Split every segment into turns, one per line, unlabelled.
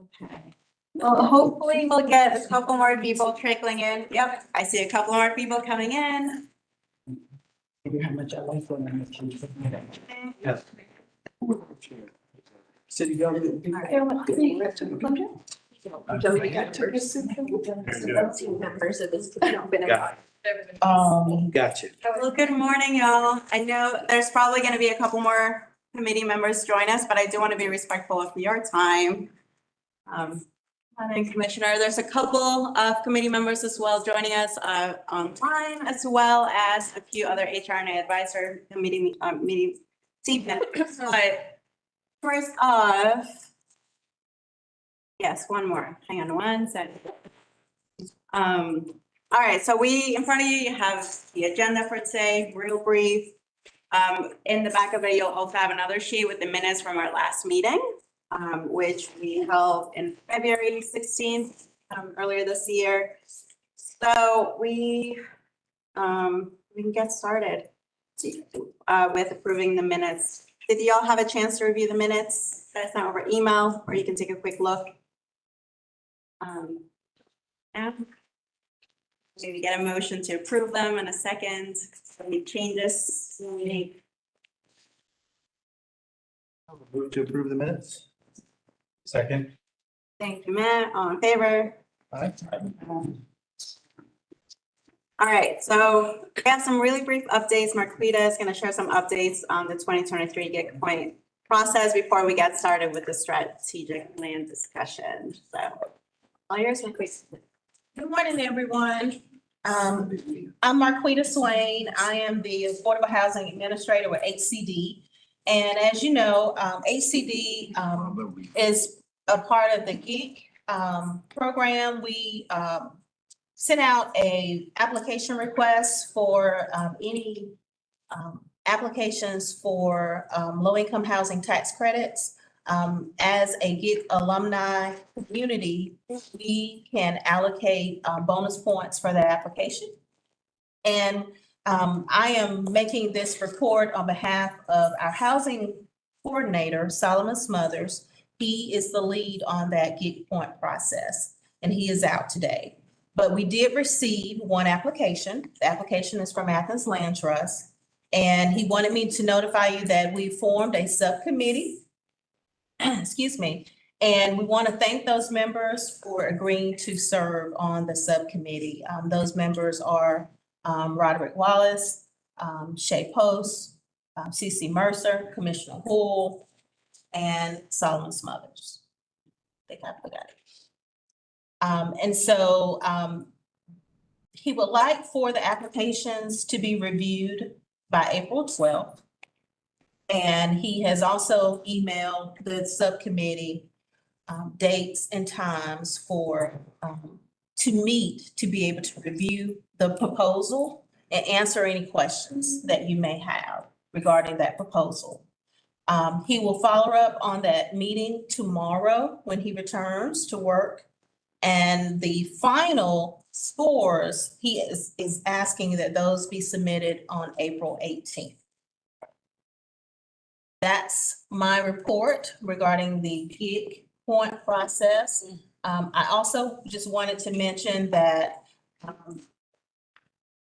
Okay. Well, hopefully we'll get a couple more people trickling in. Yep, I see a couple more people coming in.
How much I like for them. Yes. City government.
Members of this.
Gotcha.
Well, good morning, y'all. I know there's probably going to be a couple more committee members join us, but I do want to be respectful of your time. Planning Commissioner, there's a couple of committee members as well joining us online, as well as a few other HR and advisor meeting team members. But first off, yes, one more. Hang on one second. All right, so we in front of you have the agenda for today, real brief. In the back of it, you'll also have another sheet with the minutes from our last meeting, which we held in February 16th, earlier this year. So we can get started with approving the minutes. Did y'all have a chance to review the minutes? That's not over email, or you can take a quick look. Maybe get a motion to approve them in a second. Any changes?
Move to approve the minutes. Second.
Thank you, Matt. All in favor?
Aye.
All right, so we have some really brief updates. Marquita is going to share some updates on the 2023 Gig Point process before we get started with the strategic plan discussion. So all yours, Marquita.
Good morning, everyone. I'm Marquita Swain. I am the Affordable Housing Administrator with HCD. And as you know, HCD is a part of the GEEK program. We sent out a application request for any applications for low-income housing tax credits. As a GEEK alumni community, we can allocate bonus points for that application. And I am making this report on behalf of our housing coordinator, Solomon Smothers. He is the lead on that GEEK Point process, and he is out today. But we did receive one application. The application is from Athens Land Trust, and he wanted me to notify you that we formed a subcommittee. Excuse me. And we want to thank those members for agreeing to serve on the subcommittee. Those members are Roderick Wallace, Shay Post, CC Mercer, Commissioner Hull, and Solomon Smothers. I think I forgot it. And so he would like for the applications to be reviewed by April 12th. And he has also emailed the subcommittee dates and times for to meet, to be able to review the proposal and answer any questions that you may have regarding that proposal. He will follow up on that meeting tomorrow when he returns to work. And the final scores, he is asking that those be submitted on April 18th. That's my report regarding the GEEK Point process. I also just wanted to mention that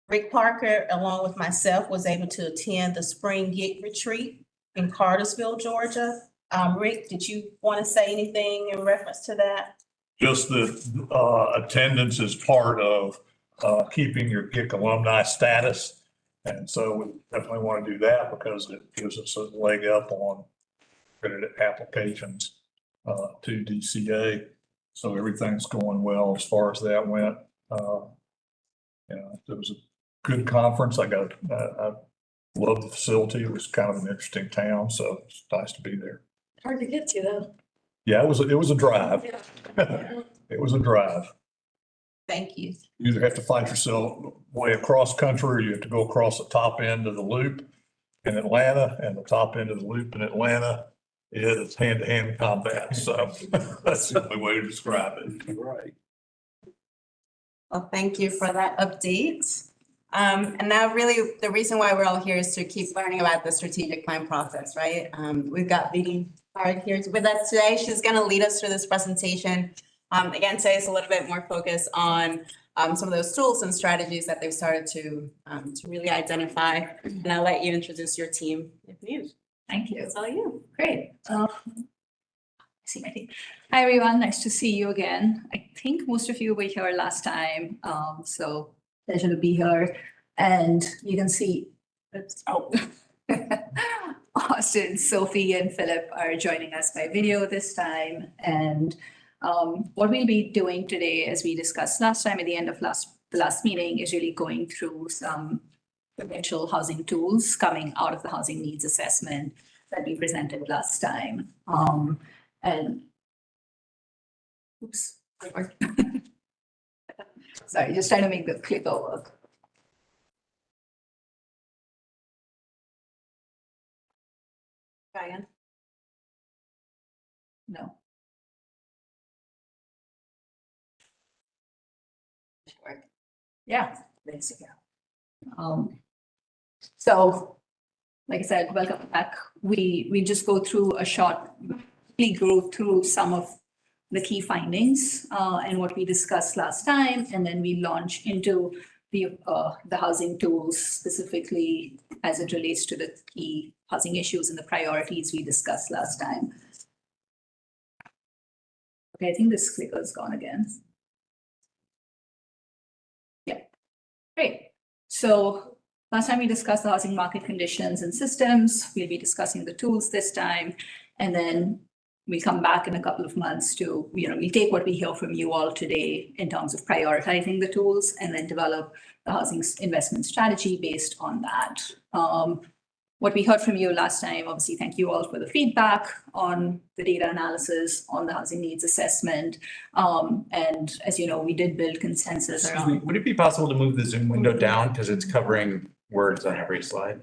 Rick Parker, along with myself, was able to attend the spring GEEK retreat in Cartersville, Georgia. Rick, did you want to say anything in reference to that?
Just the attendance is part of keeping your GEEK alumni status. And so we definitely want to do that because it gives us a leg up on credit applications to DCA. So everything's going well as far as that went. It was a good conference. I love the facility. It was kind of an interesting town, so it's nice to be there.
Hard to get to though.
Yeah, it was a drive. It was a drive.
Thank you.
You either have to fight yourself way across country or you have to go across the top end of the loop in Atlanta, and the top end of the loop in Atlanta is hand-to-hand combat. So that's the only way to describe it.
Right.
Well, thank you for that update. And now really the reason why we're all here is to keep learning about the strategic plan process, right? We've got Vicky Hard here with us today. She's going to lead us through this presentation. Again, today is a little bit more focused on some of those tools and strategies that they've started to really identify. And I'll let you introduce your team if needed.
Thank you.
It's all you.
Great. See my team. Hi, everyone. Nice to see you again. I think most of you were here last time, so pleasure to be here. And you can see, Austin, Sophie, and Philip are joining us by video this time. And what we'll be doing today, as we discussed last time at the end of the last meeting, is really going through some potential housing tools coming out of the housing needs assessment that we presented last time. And oops, sorry, just trying to make the clicker work.
Diane.
No. Yeah, basically. So, like I said, welcome back. We just go through some of the key findings and what we discussed last time, and then we launch into the housing tools specifically as it relates to the key housing issues and the priorities we discussed last time. Okay, I think this clicker is gone again. Yeah, great. So last time we discussed the housing market conditions and systems. We'll be discussing the tools this time, and then we'll come back in a couple of months to, we'll take what we hear from you all today in terms of prioritizing the tools and then develop the housing investment strategy based on that. What we heard from you last time, obviously, thank you all for the feedback on the data analysis, on the housing needs assessment. And as you know, we did build consensus
Excuse me,
around.
would it be possible to move the Zoom window down because it's covering words on every slide?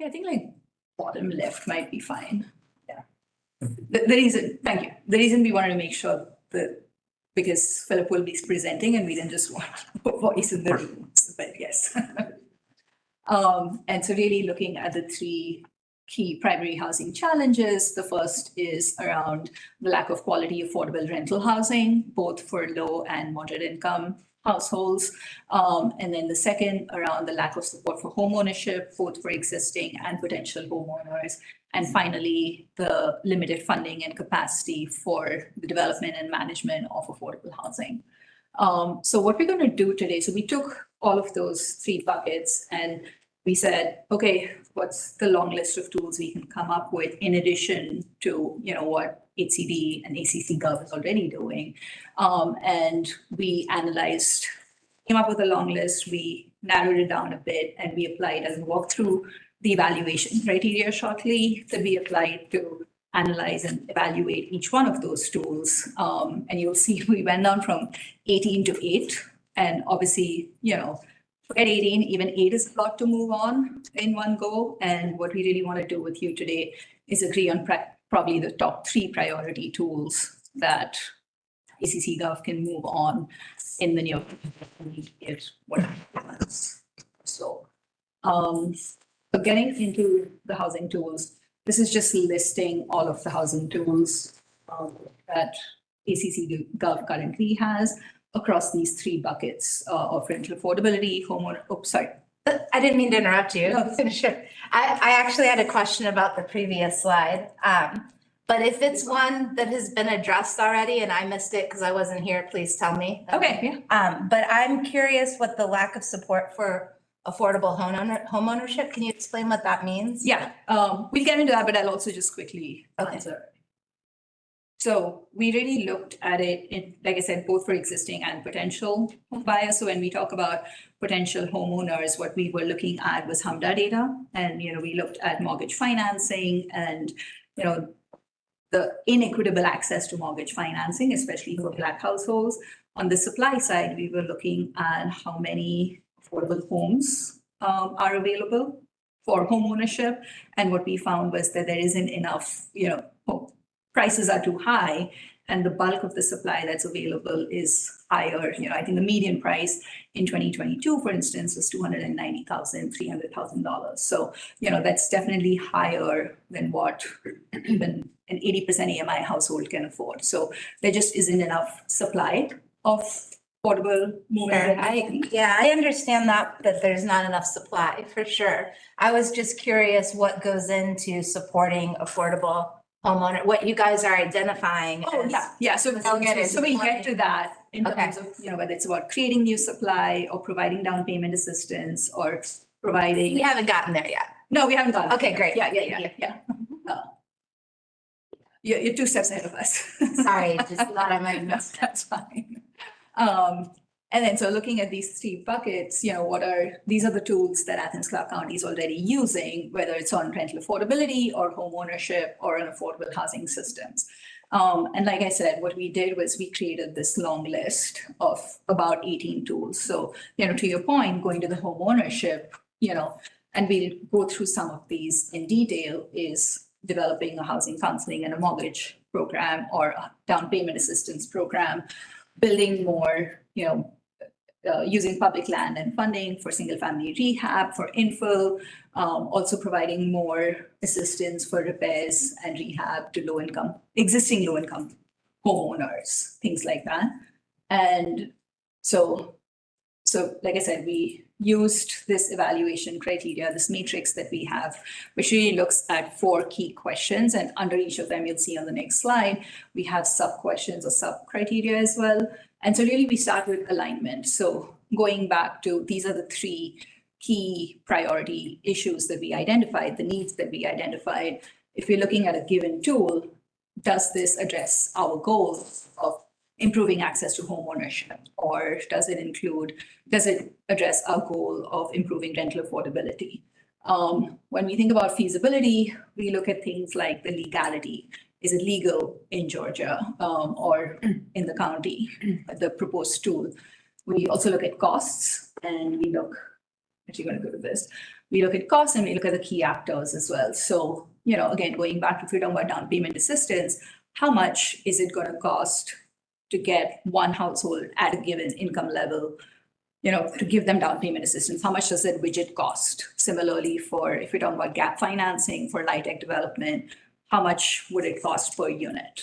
Yeah, I think like bottom left might be fine. Yeah. The reason, thank you. The reason we wanted to make sure that, because Philip will be presenting and we didn't just want voice in the room, but yes. And so really looking at the three key primary housing challenges. The first is around the lack of quality affordable rental housing, both for low and moderate income households. And then the second around the lack of support for homeownership, both for existing and potential homeowners. And finally, the limited funding and capacity for the development and management of affordable housing. So what we're going to do today, so we took all of those three buckets and we said, okay, what's the long list of tools we can come up with in addition to, what HCD and ACC Gov is already doing. And we analyzed, came up with a long list, we narrowed it down a bit, and we applied and walked through the evaluation criteria shortly that we applied to analyze and evaluate each one of those tools. And you'll see we went down from 18 to 8. And obviously, forget 18, even 8 is a lot to move on in one go. And what we really want to do with you today is agree on probably the top 3 priority tools that ACC Gov can move on in the near future. So getting into the housing tools, this is just listing all of the housing tools that ACC Gov currently has across these 3 buckets of rental affordability, homeowner,
I didn't mean to interrupt you.
No.
Finish it. I actually had a question about the previous slide. But if it's one that has been addressed already and I missed it because I wasn't here, please tell me.
Okay, yeah.
But I'm curious what the lack of support for affordable homeownership. Can you explain what that means?
Yeah, we'll get into that, but I'll also just quickly answer. So we really looked at it, like I said, both for existing and potential home buyers. So when we talk about potential homeowners, what we were looking at was HMDA data. And, we looked at mortgage financing and, the inequitable access to mortgage financing, especially for Black households. On the supply side, we were looking at how many affordable homes are available for homeownership. And what we found was that there isn't enough, prices are too high and the bulk of the supply that's available is higher. I think the median price in 2022, for instance, was $290,000, $300,000. So, that's definitely higher than what even an 80% AMI household can afford. So there just isn't enough supply of affordable moving.
Sure. I understand that there's not enough supply, for sure. I was just curious what goes into supporting affordable homeowner, what you guys are identifying.
Oh,
as-
yeah. So
I'll get it.
so we get to that in
Okay.
terms of, whether it's about creating new supply or providing down payment assistance or providing.
We haven't gotten there yet.
No, we haven't gotten.
Okay, great.
Yeah. You're 2 steps ahead of us.
Sorry, just thought I might
No,
miss.
that's fine. And then, so looking at these 3 buckets, these are the tools that Athens-Clarke County is already using, whether it's on rental affordability or home ownership or on affordable housing systems. And like I said, what we did was we created this long list of about 18 tools. So, to your point, going to the home ownership, and we'll go through some of these in detail, is developing a housing counseling and a mortgage program or a down payment assistance program, building more, using public land and funding for single family rehab, for infill, also providing more assistance for repairs and rehab to existing low income homeowners, things like that. And so like I said, we used this evaluation criteria, this matrix that we have, which really looks at 4 key questions. And under each of them, you'll see on the next slide, we have sub questions or sub criteria as well. And so really we start with alignment. So going back to, these are the 3 key priority issues that we identified, the needs that we identified. If we're looking at a given tool, does this address our goals of improving access to home ownership? Or does it address our goal of improving rental affordability? When we think about feasibility, we look at things like the legality. Is it legal in Georgia or in the county, the proposed tool? We also look at costs, and we look, actually going to go to this. We look at costs and we look at the key actors as well. So, again, going back to freedom about down payment assistance, how much is it going to cost to get one household at a given income level, to give them down payment assistance? How much does that widget cost? Similarly, if we're talking about gap financing for LIHTC development, how much would it cost per unit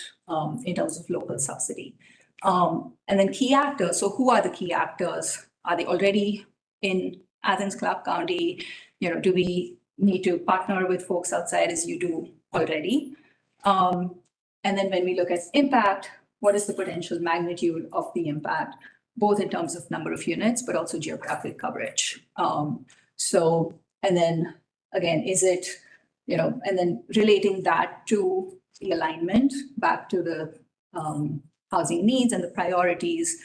in terms of local subsidy? And then key actors. So who are the key actors? Are they already in Athens-Clarke County? Do we need to partner with folks outside, as you do already? And then when we look at impact, what is the potential magnitude of the impact, both in terms of number of units, but also geographic coverage? And then again, is it, and then relating that to the alignment back to the housing needs and the priorities,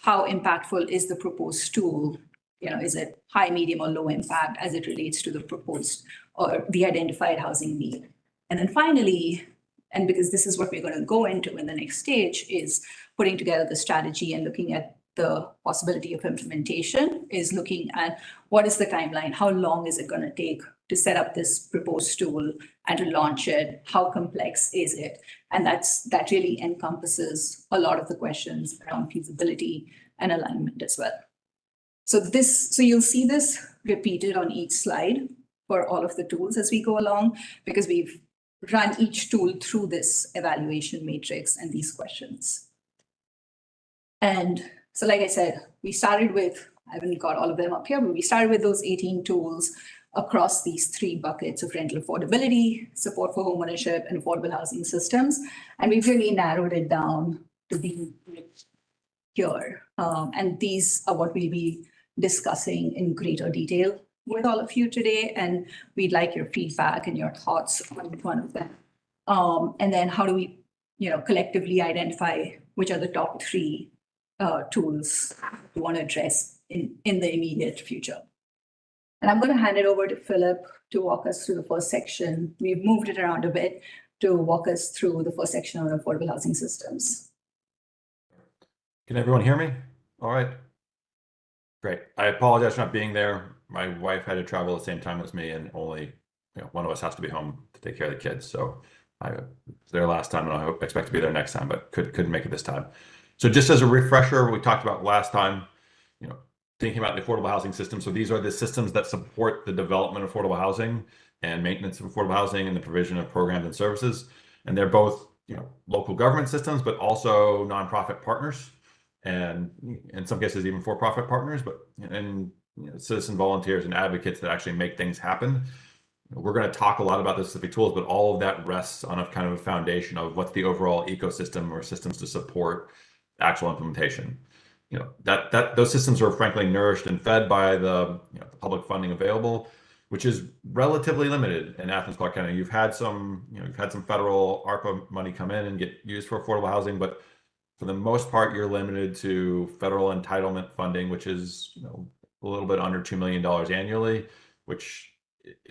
how impactful is the proposed tool? Is it high, medium, or low impact as it relates to the proposed or the identified housing need? And then finally, and because this is what we're going to go into in the next stage, is putting together the strategy and looking at the possibility of implementation, is looking at what is the timeline, how long is it going to take to set up this proposed tool and to launch it, how complex is it? And that really encompasses a lot of the questions around feasibility and alignment as well. So you'll see this repeated on each slide for all of the tools as we go along, because we've run each tool through this evaluation matrix and these questions. And so, like I said, we started with, I haven't got all of them up here, but we started with those 18 tools across these 3 buckets of rental affordability, support for homeownership, and affordable housing systems. And we've really narrowed it down to be here. And these are what we'll be discussing in greater detail with all of you today. And we'd like your feedback and your thoughts on one of them. And then how do we, collectively identify which are the top 3 tools we want to address in the immediate future. And I'm going to hand it over to Philip to walk us through the first section. We've moved it around a bit to walk us through the first section on affordable housing systems.
Can everyone hear me? All right. Great. I apologize for not being there. My wife had to travel at the same time as me, and only one of us has to be home to take care of the kids. So I was there last time, and I expect to be there next time, but couldn't make it this time. So just as a refresher, we talked about last time, thinking about the affordable housing system. So these are the systems that support the development of affordable housing and maintenance of affordable housing and the provision of programs and services. And they're both, local government systems, but also nonprofit partners, and in some cases even for-profit partners, and citizen volunteers and advocates that actually make things happen. We're going to talk a lot about the specific tools, but all of that rests on a kind of a foundation of what's the overall ecosystem or systems to support actual implementation. Those systems are frankly nourished and fed by the public funding available, which is relatively limited in Athens-Clarke County. You've had some federal ARPA money come in and get used for affordable housing, but for the most part, you're limited to federal entitlement funding, which is a little bit under $2 million annually, which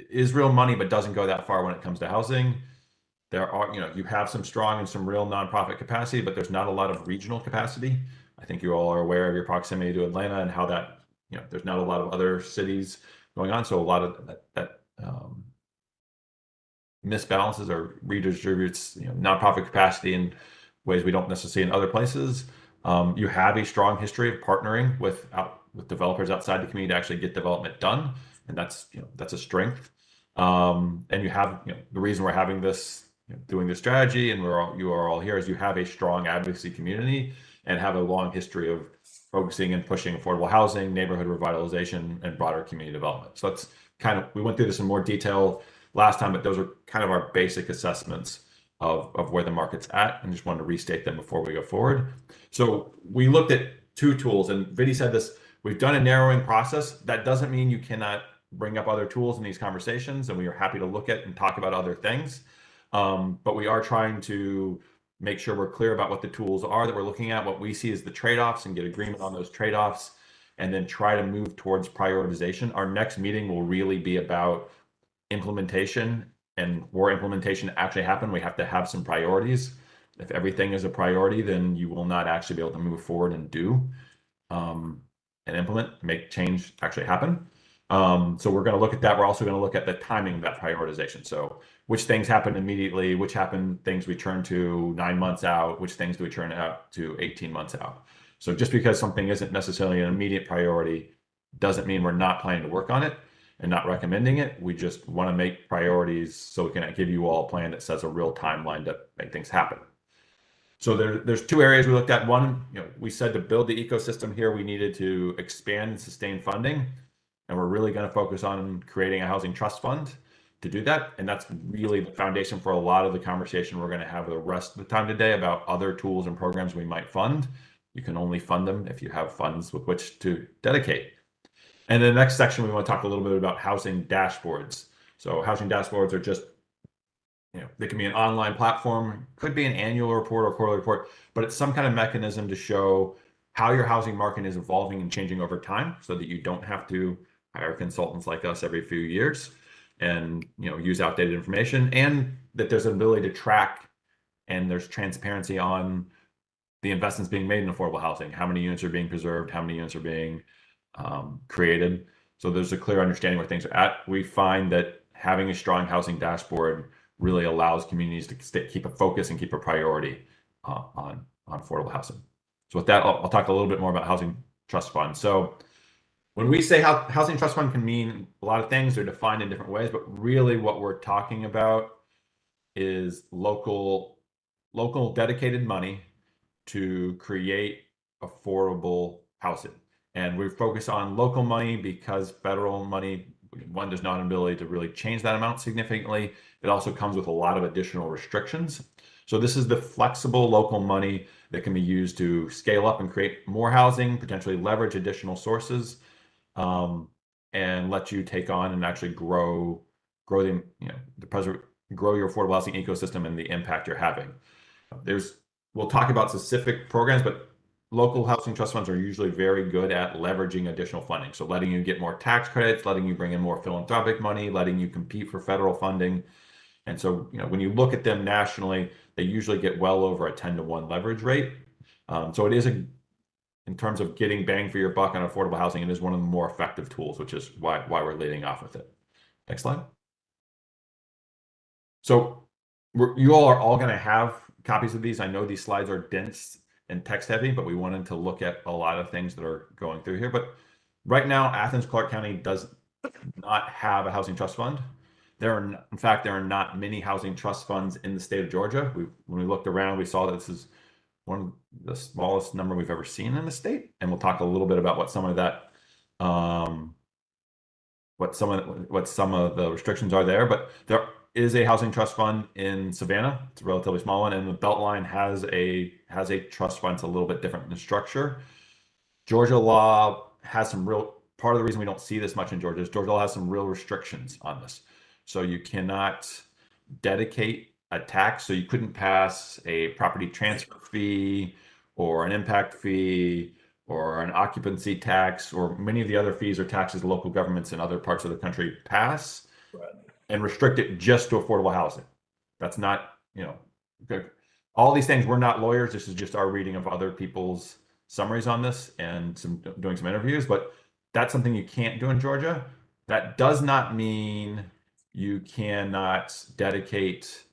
is real money, but doesn't go that far when it comes to housing. There are, you have some strong and some real nonprofit capacity, but there's not a lot of regional capacity. I think you all are aware of your proximity to Atlanta and how that, there's not a lot of other cities going on. So a lot of that misbalances or redistributes, nonprofit capacity in ways we don't necessarily see in other places. You have a strong history of partnering with developers outside the community to actually get development done, and that's a strength. And you have the reason we're having this doing this strategy, and you are all here, is you have a strong advocacy community and have a long history of focusing and pushing affordable housing, neighborhood revitalization, and broader community development. So that's we went through this in more detail last time, but those are kind of our basic assessments of where the market's at, and just wanted to restate them before we go forward. So we looked at two tools, and Vidi said this, we've done a narrowing process. That doesn't mean you cannot bring up other tools in these conversations, and we are happy to look at and talk about other things. But we are trying to make sure we're clear about what the tools are that we're looking at, what we see as the trade-offs, and get agreement on those trade-offs, and then try to move towards prioritization. Our next meeting will really be about implementation, and for implementation to actually happen, we have to have some priorities. If everything is a priority, then you will not actually be able to move forward and do and implement, make change actually happen. So we're going to look at that. We're also going to look at the timing of that prioritization. So which things happen immediately, which things we turn to 9 months out, which things do we turn out to 18 months out. So just because something isn't necessarily an immediate priority doesn't mean we're not planning to work on it and not recommending it. We just want to make priorities so we can give you all a plan that sets a real timeline to make things happen. So there's two areas we looked at. One, we said to build the ecosystem here, we needed to expand and sustain funding. And we're really going to focus on creating a housing trust fund to do that. And that's really the foundation for a lot of the conversation we're going to have the rest of the time today about other tools and programs we might fund. You can only fund them if you have funds with which to dedicate. And in the next section, we want to talk a little bit about housing dashboards. So housing dashboards are just, they can be an online platform, could be an annual report or quarterly report, but it's some kind of mechanism to show how your housing market is evolving and changing over time so that you don't have to hire consultants like us every few years and use outdated information, and that there's an ability to track and there's transparency on the investments being made in affordable housing, how many units are being preserved, how many units are being created. So there's a clear understanding where things are at. We find that having a strong housing dashboard really allows communities to keep a focus and keep a priority on affordable housing. So with that, I'll talk a little bit more about housing trust fund. So when we say housing trust fund can mean a lot of things, they're defined in different ways, but really what we're talking about is local dedicated money to create affordable housing. And we focus on local money because federal money, one, there's not an ability to really change that amount significantly. It also comes with a lot of additional restrictions. So this is the flexible local money that can be used to scale up and create more housing, potentially leverage additional sources, and let you take on and actually grow your affordable housing ecosystem and the impact you're having. We'll talk about specific programs, but local housing trust funds are usually very good at leveraging additional funding. So letting you get more tax credits, letting you bring in more philanthropic money, letting you compete for federal funding. And so, when you look at them nationally, they usually get well over a 10-to-1 leverage rate. So it is in terms of getting bang for your buck on affordable housing, it is one of the more effective tools, which is why we're leading off with it. Next slide. So you all are all going to have copies of these. I know these slides are dense and text heavy, but we wanted to look at a lot of things that are going through here. But right now, Athens-Clarke County does not have a housing trust fund. In fact, there are not many housing trust funds in the state of Georgia. When we looked around, we saw that this is one of the smallest number we've ever seen in the state. And we'll talk a little bit about what some of that, what some of the restrictions are there. But there is a housing trust fund in Savannah. It's a relatively small one, and the Beltline has a trust fund. It's a little bit different in structure. Georgia law has some part of the reason we don't see this much in Georgia is Georgia law has some real restrictions on this. So you cannot dedicate a tax. So you couldn't pass a property transfer fee or an impact fee or an occupancy tax or many of the other fees or taxes local governments in other parts of the country pass and restrict it just to affordable housing. That's not, good. All these things, we're not lawyers. This is just our reading of other people's summaries on this and doing some interviews, but that's something you can't do in Georgia. That does not mean you cannot dedicate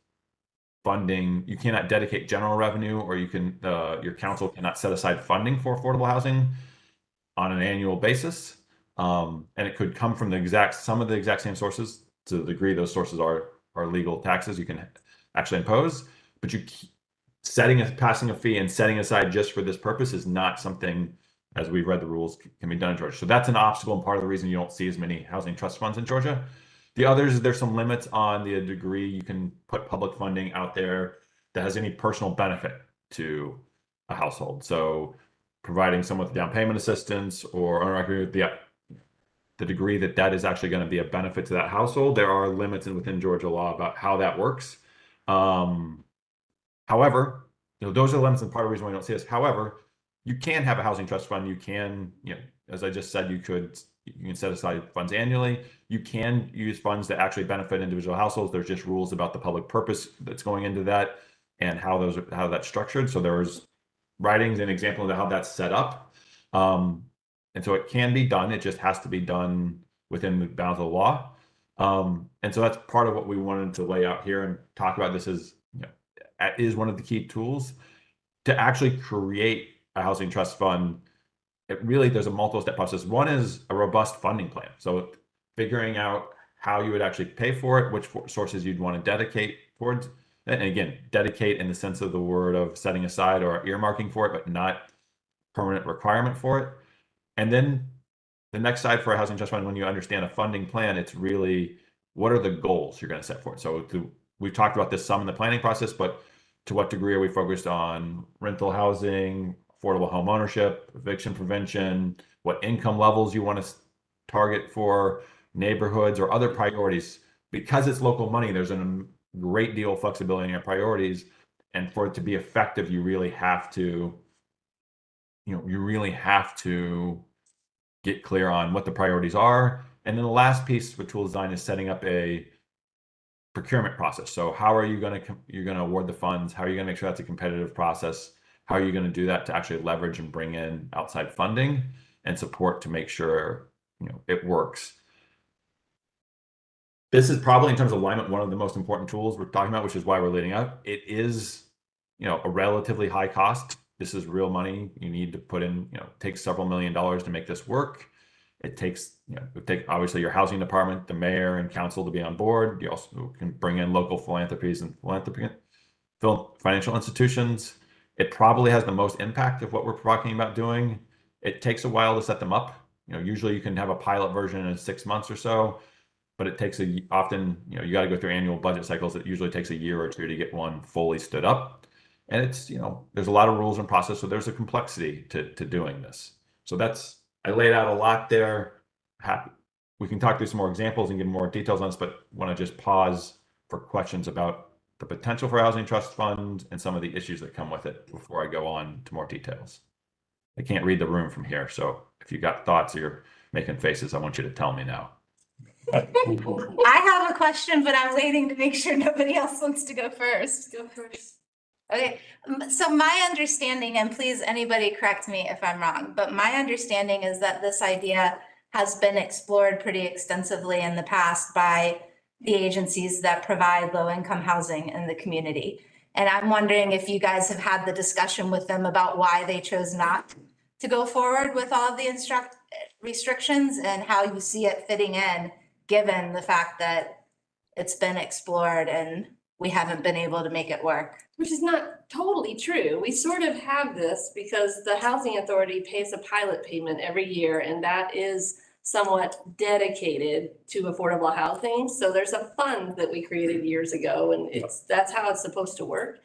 funding. You cannot dedicate general revenue, or your council cannot set aside funding for affordable housing on an annual basis. And it could come from some of the exact same sources. To the degree those sources are legal taxes you can actually impose, but passing a fee and setting aside just for this purpose is not something, as we've read the rules, can be done in Georgia. So that's an obstacle and part of the reason you don't see as many housing trust funds in Georgia. The others, there's some limits on the degree you can put public funding out there that has any personal benefit to a household. So providing someone with down payment assistance or the degree that is actually going to be a benefit to that household, there are limits within Georgia law about how that works. However, those are the limits and part of the reason why we don't see this. However, you can have a housing trust fund. You can, as I just said, you can set aside funds annually. You can use funds that actually benefit individual households. There's just rules about the public purpose that's going into that and how that's structured. So there's writings and examples of how that's set up. And so it can be done. It just has to be done within the bounds of the law. And so that's part of what we wanted to lay out here and talk about. This is one of the key tools to actually create a housing trust fund. There's a multiple-step process. One is a robust funding plan. So figuring out how you would actually pay for it, which sources you'd want to dedicate towards. And again, dedicate in the sense of the word of setting aside or earmarking for it, but not permanent requirement for it. And then the next side for a housing trust fund, when you understand a funding plan, it's really what are the goals you're going to set for it. So we've talked about this some in the planning process, but to what degree are we focused on rental housing, affordable home ownership, eviction prevention, what income levels you want to target for neighborhoods or other priorities? Because it's local money, there's a great deal of flexibility in your priorities. And for it to be effective, you really have to get clear on what the priorities are. And then the last piece for tool design is setting up a procurement process. So how are you going to award the funds? How are you going to make sure that's a competitive process? How are you going to do that to actually leverage and bring in outside funding and support to make sure it works? This is probably, in terms of alignment, one of the most important tools we're talking about, which is why we're leading up. It is, a relatively high cost. This is real money. You need to put in, it takes several $1 million to make this work. It takes, obviously your housing department, the mayor and council to be on board. You also can bring in local philanthropies and financial institutions. It probably has the most impact of what we're talking about doing. It takes a while to set them up. Usually you can have a pilot version in 6 months or so, but it takes often, you got to go through annual budget cycles. It usually takes a year or two to get one fully stood up. And it's, there's a lot of rules and process. So there's a complexity to doing this. So I laid out a lot there. We can talk through some more examples and give more details on this, but want to just pause for questions about the potential for housing trust fund and some of the issues that come with it before I go on to more details. I can't read the room from here. So if you got thoughts or you're making faces, I want you to tell me now.
I have a question, but I'm waiting to make sure nobody else wants to go first. Go first. Okay, so my understanding, and please anybody correct me if I'm wrong, but my understanding is that this idea has been explored pretty extensively in the past by the agencies that provide low-income housing in the community. And I'm wondering if you guys have had the discussion with them about why they chose not to go forward with all of the restrictions and how you see it fitting in, given the fact that it's been explored and we haven't been able to make it work.
Which is not totally true. We sort of have this because the housing authority pays a pilot payment every year, and that is somewhat dedicated to affordable housing. So there's a fund that we created years ago, and that's how it's supposed to work.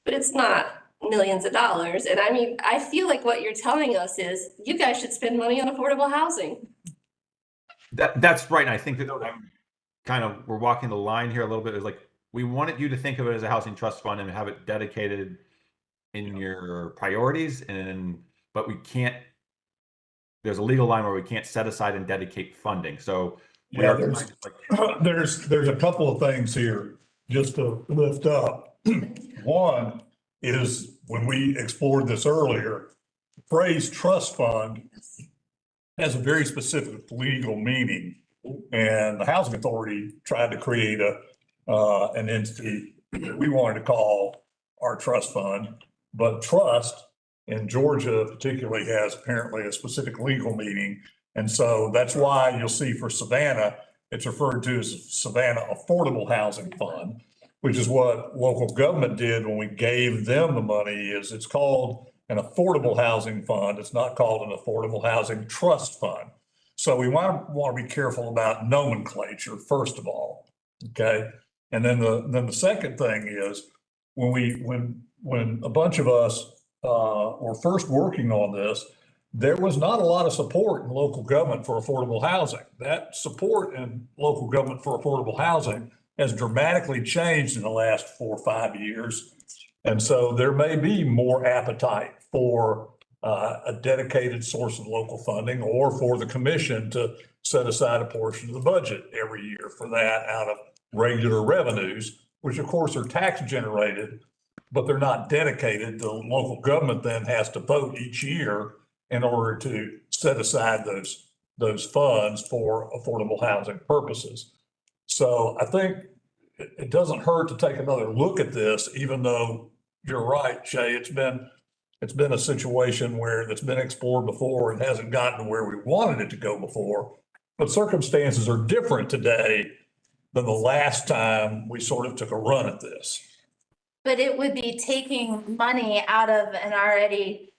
But it's not millions of dollars. And I mean, I feel like what you're telling us is you guys should spend money on affordable housing.
That's right. And I think that we're walking the line here a little bit. It's like, we wanted you to think of it as a housing trust fund and have it dedicated in your priorities, but we can't, there's a legal line where we can't set aside and dedicate funding. So
Yeah, there's a couple of things here just to lift up. One is, when we explored this earlier, the phrase trust fund has a very specific legal meaning. And the housing authority tried to create an entity that we wanted to call our trust fund, but trust in Georgia particularly has apparently a specific legal meaning. And so that's why you'll see for Savannah, it's referred to as Savannah Affordable Housing Fund, which is what local government did when we gave them the money. Is it's called an affordable housing fund. It's not called an affordable housing trust fund. So we want to be careful about nomenclature, first of all, okay? And then the second thing is, when a bunch of us were first working on this, there was not a lot of support in local government for affordable housing. That support in local government for affordable housing has dramatically changed in the last 4 or 5 years. And so there may be more appetite for a dedicated source of local funding, or for the commission to set aside a portion of the budget every year for that out of regular revenues, which of course are tax generated, but they're not dedicated. The local government then has to vote each year in order to set aside those funds for affordable housing purposes. So I think it doesn't hurt to take another look at this, even though you're right, Shay, it's been a situation where it's been explored before and hasn't gotten to where we wanted it to go before. But circumstances are different today than the last time we sort of took a run at this.
But it would be taking money out of an already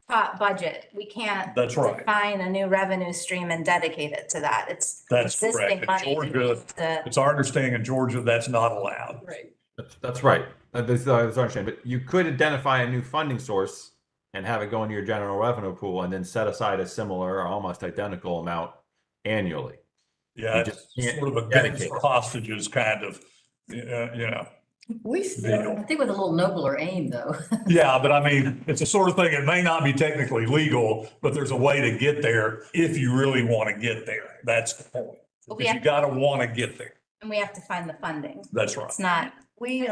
top budget. We can't
That's right.
find a new revenue stream and dedicate it to that.
That's
existing
correct. In
money.
Georgia, it's our understanding in Georgia, that's not allowed.
Right.
That's right. That's understand. But you could identify a new funding source and have it go into your general revenue pool, and then set aside a similar or almost identical amount annually.
Yeah, it's sort of a guns for hostages kind of,
We still,
I think with a little nobler aim, though.
Yeah, but I mean, it's a sort of thing, it may not be technically legal, but there's a way to get there if you really want to get there. That's the point.
But
Because you gotta want to get there.
And we have to find the funding.
That's right.
It's not,
we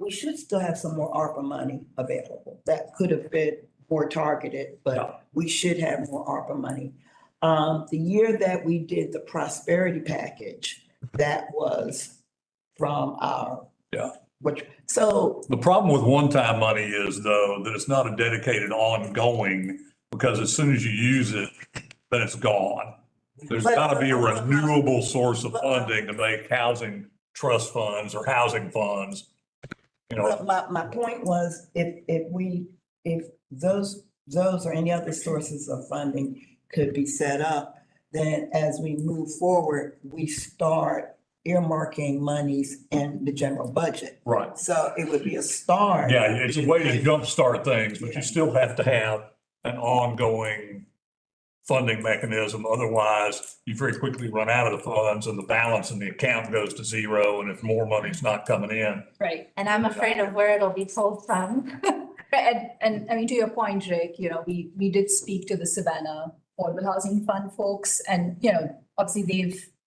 should still have some more ARPA money available. That could have been more targeted,
Yeah.
but we should have more ARPA money. The year that we did the prosperity package, that was from our.
Yeah.
So
The problem with one-time money is, though, that it's not a dedicated ongoing, because as soon as you use it, then it's gone. There's got to be a renewable source of funding to make housing trust funds or housing funds.
my point was, if those or any other sources of funding could be set up, then as we move forward, we start earmarking monies in the general budget.
Right.
So it would be a start.
Yeah, it's a way to jumpstart things, but you still have to have an ongoing funding mechanism. Otherwise, you very quickly run out of the funds and the balance in the account goes to zero. And if more money's not coming in.
Right.
and I'm afraid of where it'll be pulled from.
And I mean, to your point, Rick, we did speak to the Savannah Affordable Housing Fund folks, and, obviously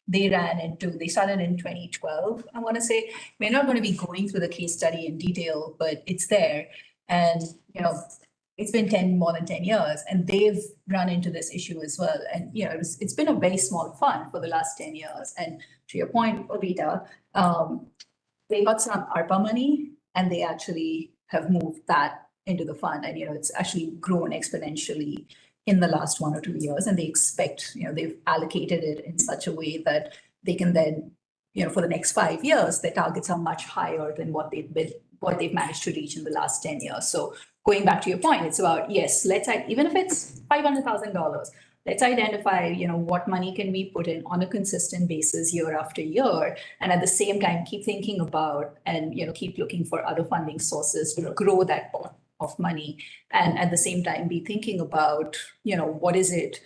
they started in 2012, I want to say. We're not going to be going through the case study in detail, but it's there. And, it's been more than 10 years, and they've run into this issue as well. And, it's been a very small fund for the last 10 years. And to your point, Ovita, they got some ARPA money and they actually have moved that into the fund. And, it's actually grown exponentially in the last 1 or 2 years. And they expect, they've allocated it in such a way that they can then, for the next 5 years, their targets are much higher than what they've managed to reach in the last 10 years. So going back to your point, it's about, yes, even if it's $500,000, let's identify, what money can we put in on a consistent basis year after year. And at the same time, keep thinking about and, keep looking for other funding sources to grow that pot of money. And at the same time, be thinking about, what is it,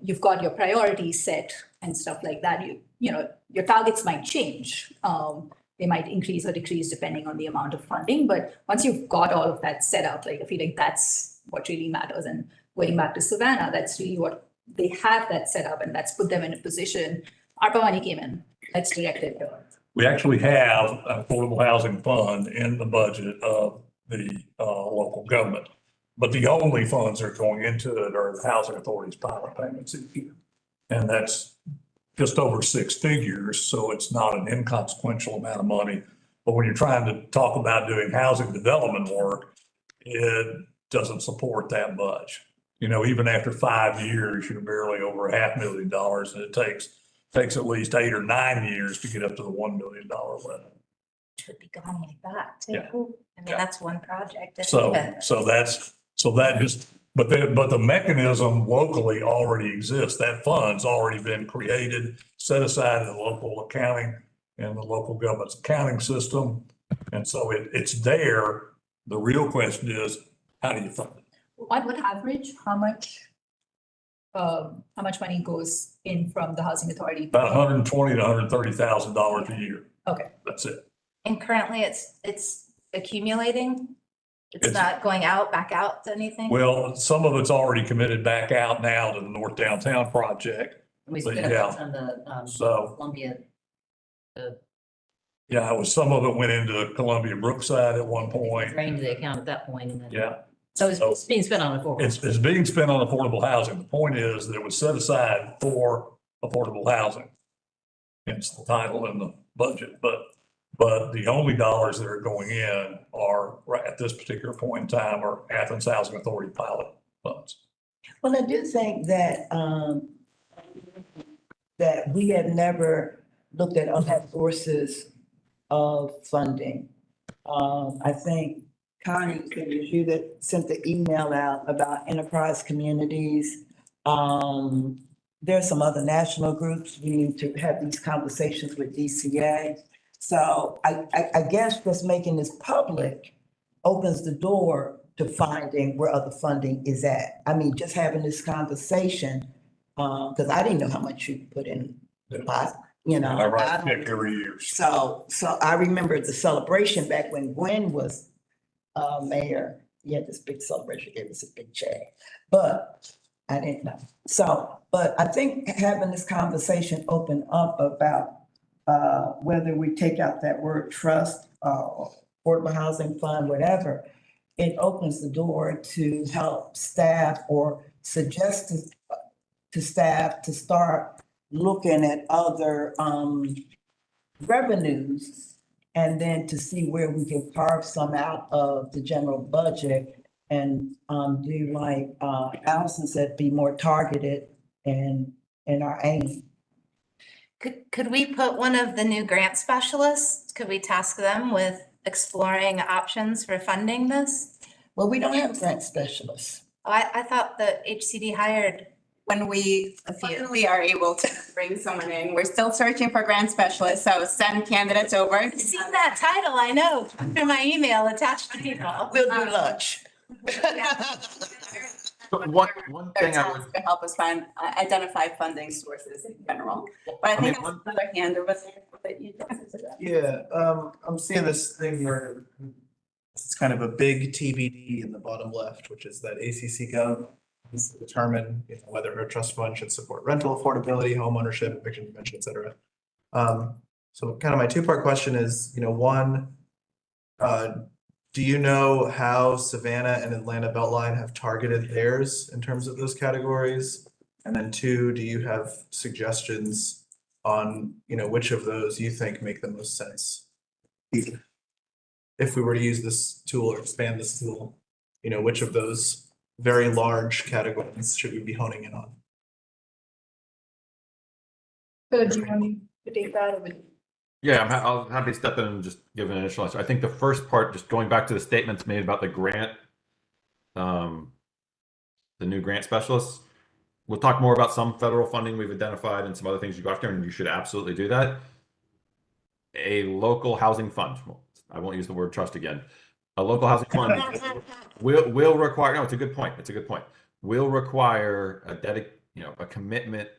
you've got your priorities set and stuff like that. Your targets might change. They might increase or decrease depending on the amount of funding. But once you've got all of that set up, I feel like that's what really matters. And going back to Savannah, that's really what they have that set up, and that's put them in a position. ARPA money came in, let's direct it.
We actually have an affordable housing fund in the budget of the local government. But the only funds that are going into it are the housing authority's pilot payments each year. And that's just over 6 figures, so it's not an inconsequential amount of money. But when you're trying to talk about doing housing development work, it doesn't support that much. Even after 5 years, you're barely over $500,000, and it takes at least 8 or 9 years to get up to the $1 million level.
Should be gone like that too.
Yeah.
I mean, that's one project.
But the mechanism locally already exists. That fund's already been created, set aside in the local accounting and the local government's accounting system. And so it's there. The real question is, how do you fund it?
On average, how much money goes in from the housing authority?
About $120,000 to $130,000 a year.
Okay.
That's it.
And currently it's accumulating? It's not going back out to anything?
Well, some of it's already committed back out now to the North Downtown project.
We
But
spent
yeah,
on the
So,
Columbia.
yeah, some of it went into Columbia Brookside at one point.
Drained the account at that point, and then.
Yeah.
So it's being spent on affordable.
It's being spent on affordable housing. The point is that it was set aside for affordable housing. Hence the title and the budget, but the only dollars that are going in are, right at this particular point in time, are Athens Housing Authority pilot funds.
Well, I do think that, that we have never looked at other sources of funding. I think Connie, it was you that sent the email out about enterprise communities. There's some other national groups. We need to have these conversations with DCA. So I guess just making this public opens the door to finding where other funding is at. I mean, just having this conversation, because I didn't know how much you put in the pot,
I write a
don't-
check every year.
So I remember the celebration back when Gwen was mayor. He had this big celebration, gave us a big check, but I didn't know. So, but I think having this conversation open up about whether we take out that word trust, affordable housing fund, whatever, it opens the door to help staff or suggest to staff to start looking at other revenues, and then to see where we can carve some out of the general budget and do like Allison said, be more targeted in our aim.
Could we put one of the new grant specialists, could we task them with exploring options for funding this?
Well, we don't have grant specialists.
Oh, I thought the HCD hired.
When we finally are able to bring someone in, we're still searching for grant specialists, so send candidates over.
I've seen that title, I know, through my email attached to people.
We'll do lunch.
But one
Their
thing I
talents
would,
could help us identify funding sources in general. But I
I mean,
think that's another hand over there that you
Yeah, I'm seeing this thing where it's kind of a big TBD in the bottom left, which is that ACC Gov is to determine whether a trust fund should support rental affordability, homeownership, eviction prevention, et cetera. So kind of my two-part question is, one, Do you know how Savannah and Atlanta Beltline have targeted theirs in terms of those categories? And then two, do you have suggestions on, which of those you think make the most sense? If we were to use this tool or expand this tool, which of those very large categories should we be honing in on?
So do you want me to take that or?
Yeah, I'll happy to step in and just give an initial answer. I think the first part, just going back to the statements made about the grant, the new grant specialists. We'll talk more about some federal funding we've identified and some other things you go after, and you should absolutely do that. A local housing fund, well, I won't use the word trust again. A local housing fund will require, no, it's a good point. It's a good point. Will require a commitment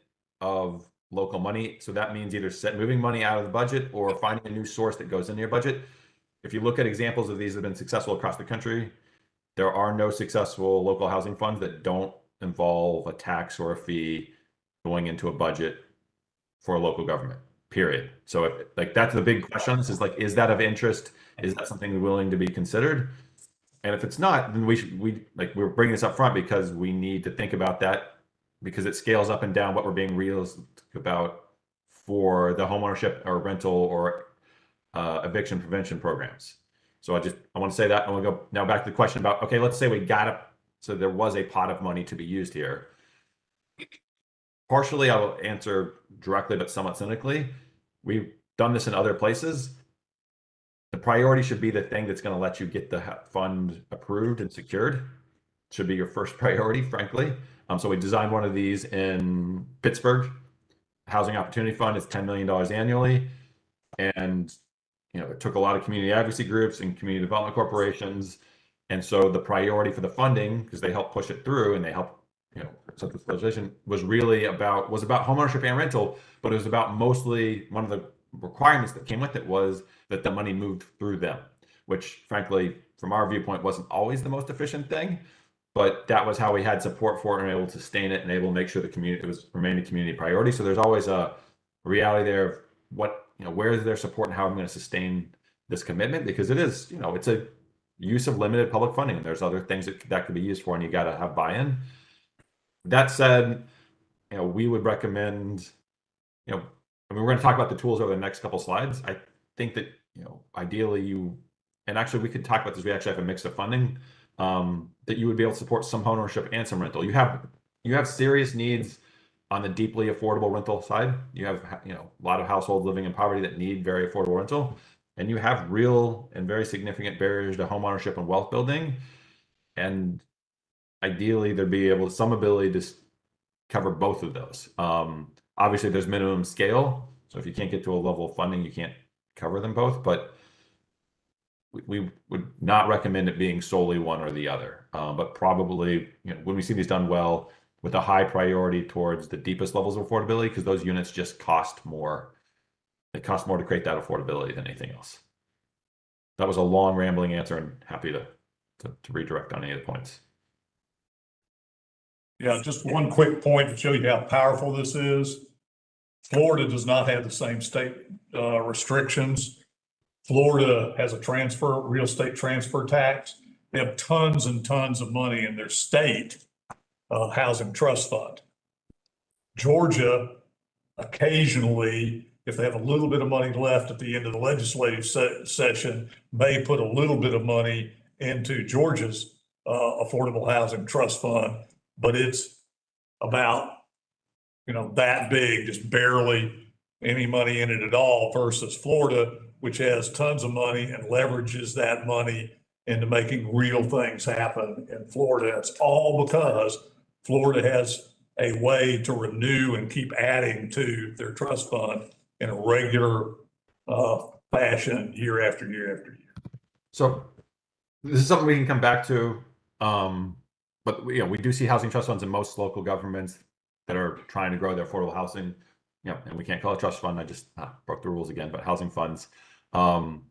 of local money. So that means either moving money out of the budget or finding a new source that goes into your budget. If you look at examples of these that have been successful across the country, there are no successful local housing funds that don't involve a tax or a fee going into a budget for a local government, period. So that's the big question. Is is that of interest? Is that something willing to be considered? And if it's not, then we're bringing this up front because we need to think about that, because it scales up and down what we're being realistic about for the homeownership or rental or eviction prevention programs. So I want to say that. I want to go now back to the question about, okay, let's say so there was a pot of money to be used here. Partially, I will answer directly, but somewhat cynically. We've done this in other places. The priority should be the thing that's going to let you get the fund approved and secured. Should be your first priority, frankly. So we designed one of these in Pittsburgh. Housing Opportunity Fund is $10 million annually. And it took a lot of community advocacy groups and community development corporations. And so the priority for the funding, because they helped push it through and they helped, set this legislation, was about homeownership and rental, but it was about mostly one of the requirements that came with it was that the money moved through them, which frankly, from our viewpoint, wasn't always the most efficient thing, but that was how we had support for it and able to sustain it and able to make sure it remained a community priority. So there's always a reality there of where is their support and how I'm going to sustain this commitment, because it is, it's a use of limited public funding and there's other things that could be used for, and you got to have buy-in. That said, we would recommend, we're going to talk about the tools over the next couple slides. I think that, ideally and actually we could talk about this, we actually have a mix of funding, that you would be able to support some homeownership and some rental. You have serious needs on the deeply affordable rental side. You have, a lot of households living in poverty that need very affordable rental, and you have real and very significant barriers to homeownership and wealth building. And ideally, there'd be some ability to cover both of those. Obviously, there's minimum scale. So if you can't get to a level of funding, you can't cover them both. But we would not recommend it being solely one or the other. But probably, when we see these done well, with a high priority towards the deepest levels of affordability, because those units just cost more. It costs more to create that affordability than anything else. That was a long, rambling answer, and happy to redirect on any of the points.
Yeah, just one quick point to show you how powerful this is. Florida does not have the same state restrictions. Florida has a real estate transfer tax. They have tons and tons of money in their state housing trust fund. Georgia, occasionally, if they have a little bit of money left at the end of the legislative session, may put a little bit of money into Georgia's affordable housing trust fund, but it's about, that big, just barely any money in it at all, versus Florida, which has tons of money and leverages that money into making real things happen in Florida. It's all because Florida has a way to renew and keep adding to their trust fund in a regular fashion year after year after year.
So this is something we can come back to. But we do see housing trust funds in most local governments that are trying to grow their affordable housing. And we can't call it trust fund. I just broke the rules again, but housing funds. And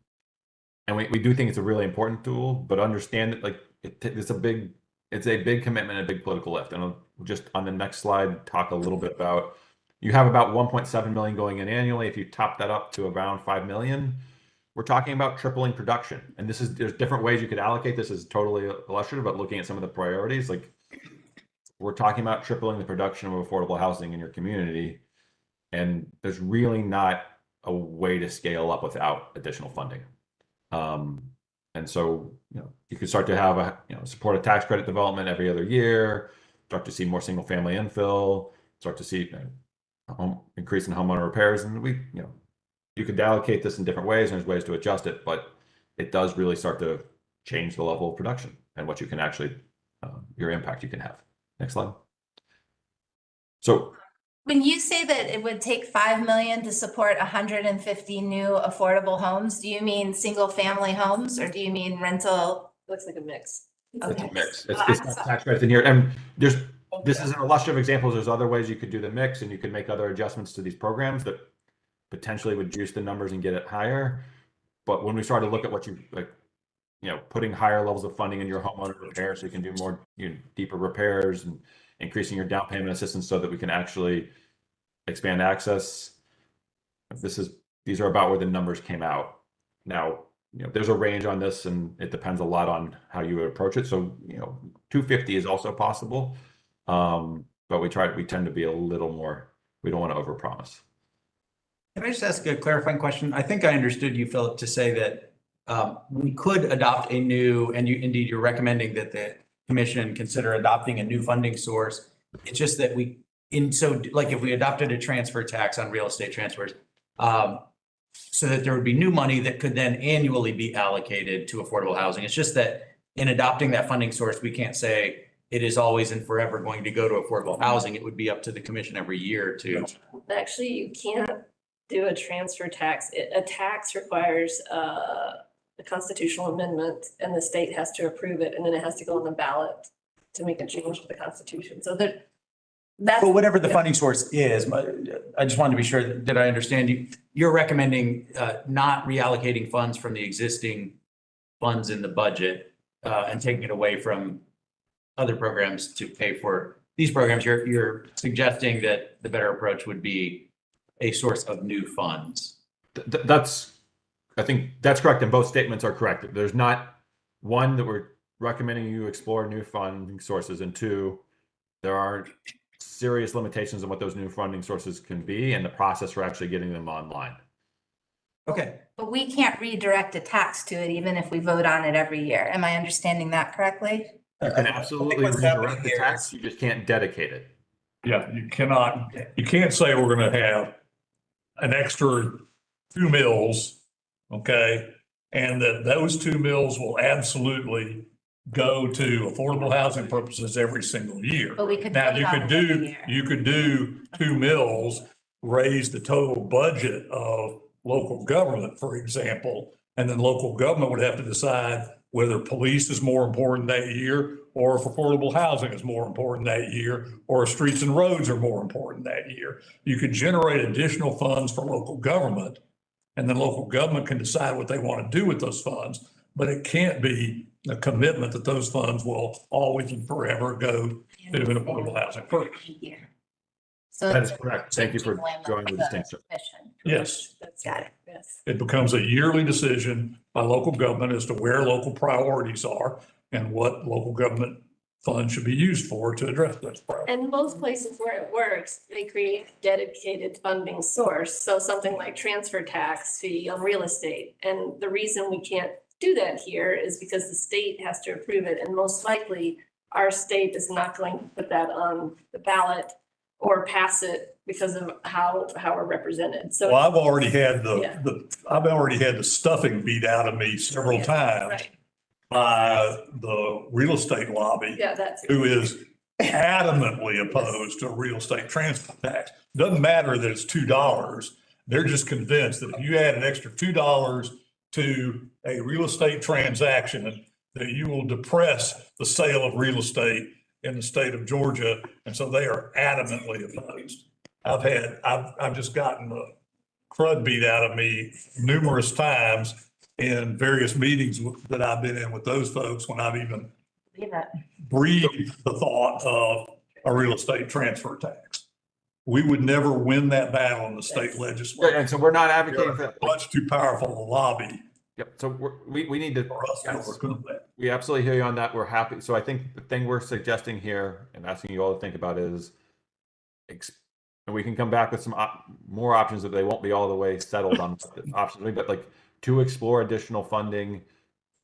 we do think it's a really important tool, but understand that it's a big commitment, a big political lift. And I'll just on the next slide talk a little bit about, you have about 1.7 million going in annually. If you top that up to around 5 million, we're talking about tripling production. And there's different ways you could allocate this. Is totally illustrative, but looking at some of the priorities, like we're talking about tripling the production of affordable housing in your community. And there's really not a way to scale up without additional funding. And so, you could start to have support a tax credit development every other year, start to see more single family infill, start to see increase in homeowner repairs. And you could allocate this in different ways, and there's ways to adjust it, but it does really start to change the level of production and what you can actually, your impact you can have. Next slide. So
when you say that it would take 5 million to support 150 new affordable homes, do you mean single family homes or do you mean rental?
Looks like a mix.
it's
Okay.
a mix. It's got tax credits in here. And this is an illustrative example. There's other ways you could do the mix, and you could make other adjustments to these programs that potentially would juice the numbers and get it higher. But when we start to look at what you like, putting higher levels of funding in your homeowner repair so you can do more deeper repairs, and increasing your down payment assistance so that we can actually expand access. These are about where the numbers came out. Now, there's a range on this, and it depends a lot on how you would approach it. So, 250 is also possible. But we tend to be a little more, we don't want to overpromise.
Can I just ask a clarifying question? I think I understood you, Philip, to say that we could adopt a new, and you're recommending that the commission consider adopting a new funding source. It's just that if we adopted a transfer tax on real estate transfers, so that there would be new money that could then annually be allocated to affordable housing. It's just that in adopting that funding source, we can't say it is always and forever going to go to affordable housing. It would be up to the commission every year to.
Actually, you can't do a transfer tax. A tax requires a constitutional amendment, and the state has to approve it, and then it has to go on the ballot to make a change to the Constitution. So that's.
But whatever the funding source is, I just wanted to be sure, did I understand you? You're recommending not reallocating funds from the existing funds in the budget and taking it away from other programs to pay for these programs. You're suggesting that the better approach would be a source of new funds.
I think that's correct, and both statements are correct. There's not one that we're recommending you explore new funding sources, and two, there are serious limitations on what those new funding sources can be and the process for actually getting them online.
Okay.
But we can't redirect a tax to it even if we vote on it every year. Am I understanding that correctly?
You can absolutely
what's happening
redirect the
here
tax, you just can't dedicate it.
Yeah, you can't say we're going to have an extra 2 mills, okay? And that those 2 mills will absolutely go to affordable housing purposes every single year.
But we could
Now,
vote on it every year.
you could do 2 mills, raise the total budget of local government, for example, and then local government would have to decide whether police is more important that year, or if affordable housing is more important that year, or if streets and roads are more important that year. You could generate additional funds for local government, and then local government can decide what they want to do with those funds. But it can't be a commitment that those funds will always and forever go to an affordable housing purpose.
So
That is correct. Thank you for drawing the distinction.
Yes,
Got it.
Yes.
it becomes a yearly decision by local government as to where local priorities are and what local government funds should be used for to address those priorities.
And most places where it works, they create a dedicated funding source. So something like transfer tax fee on real estate. And the reason we can't do that here is because the state has to approve it. And most likely our state is not going to put that on the ballot or pass it because of how we're represented. So.
Well, I've already had
Yeah.
the stuffing beat out of me several times
Right.
by the real estate lobby.
Yeah, that's.
Who is adamantly opposed to a real estate transfer tax. Doesn't matter that it's $2. They're just convinced that if you add an extra $2 to a real estate transaction, that you will depress the sale of real estate in the state of Georgia. And so they are adamantly opposed. I've just gotten the crud beat out of me numerous times in various meetings that I've been in with those folks when I've even breathed the thought of a real estate transfer tax. We would never win that battle in the state legislature.
And so we're not advocating for
They're much too powerful a lobby
Yep, so we need to,
For us to overcome that.
we absolutely hear you on that. We're happy. So I think the thing we're suggesting here and asking you all to think about is, and we can come back with some more options that they won't be all the way settled on the options, but like to explore additional funding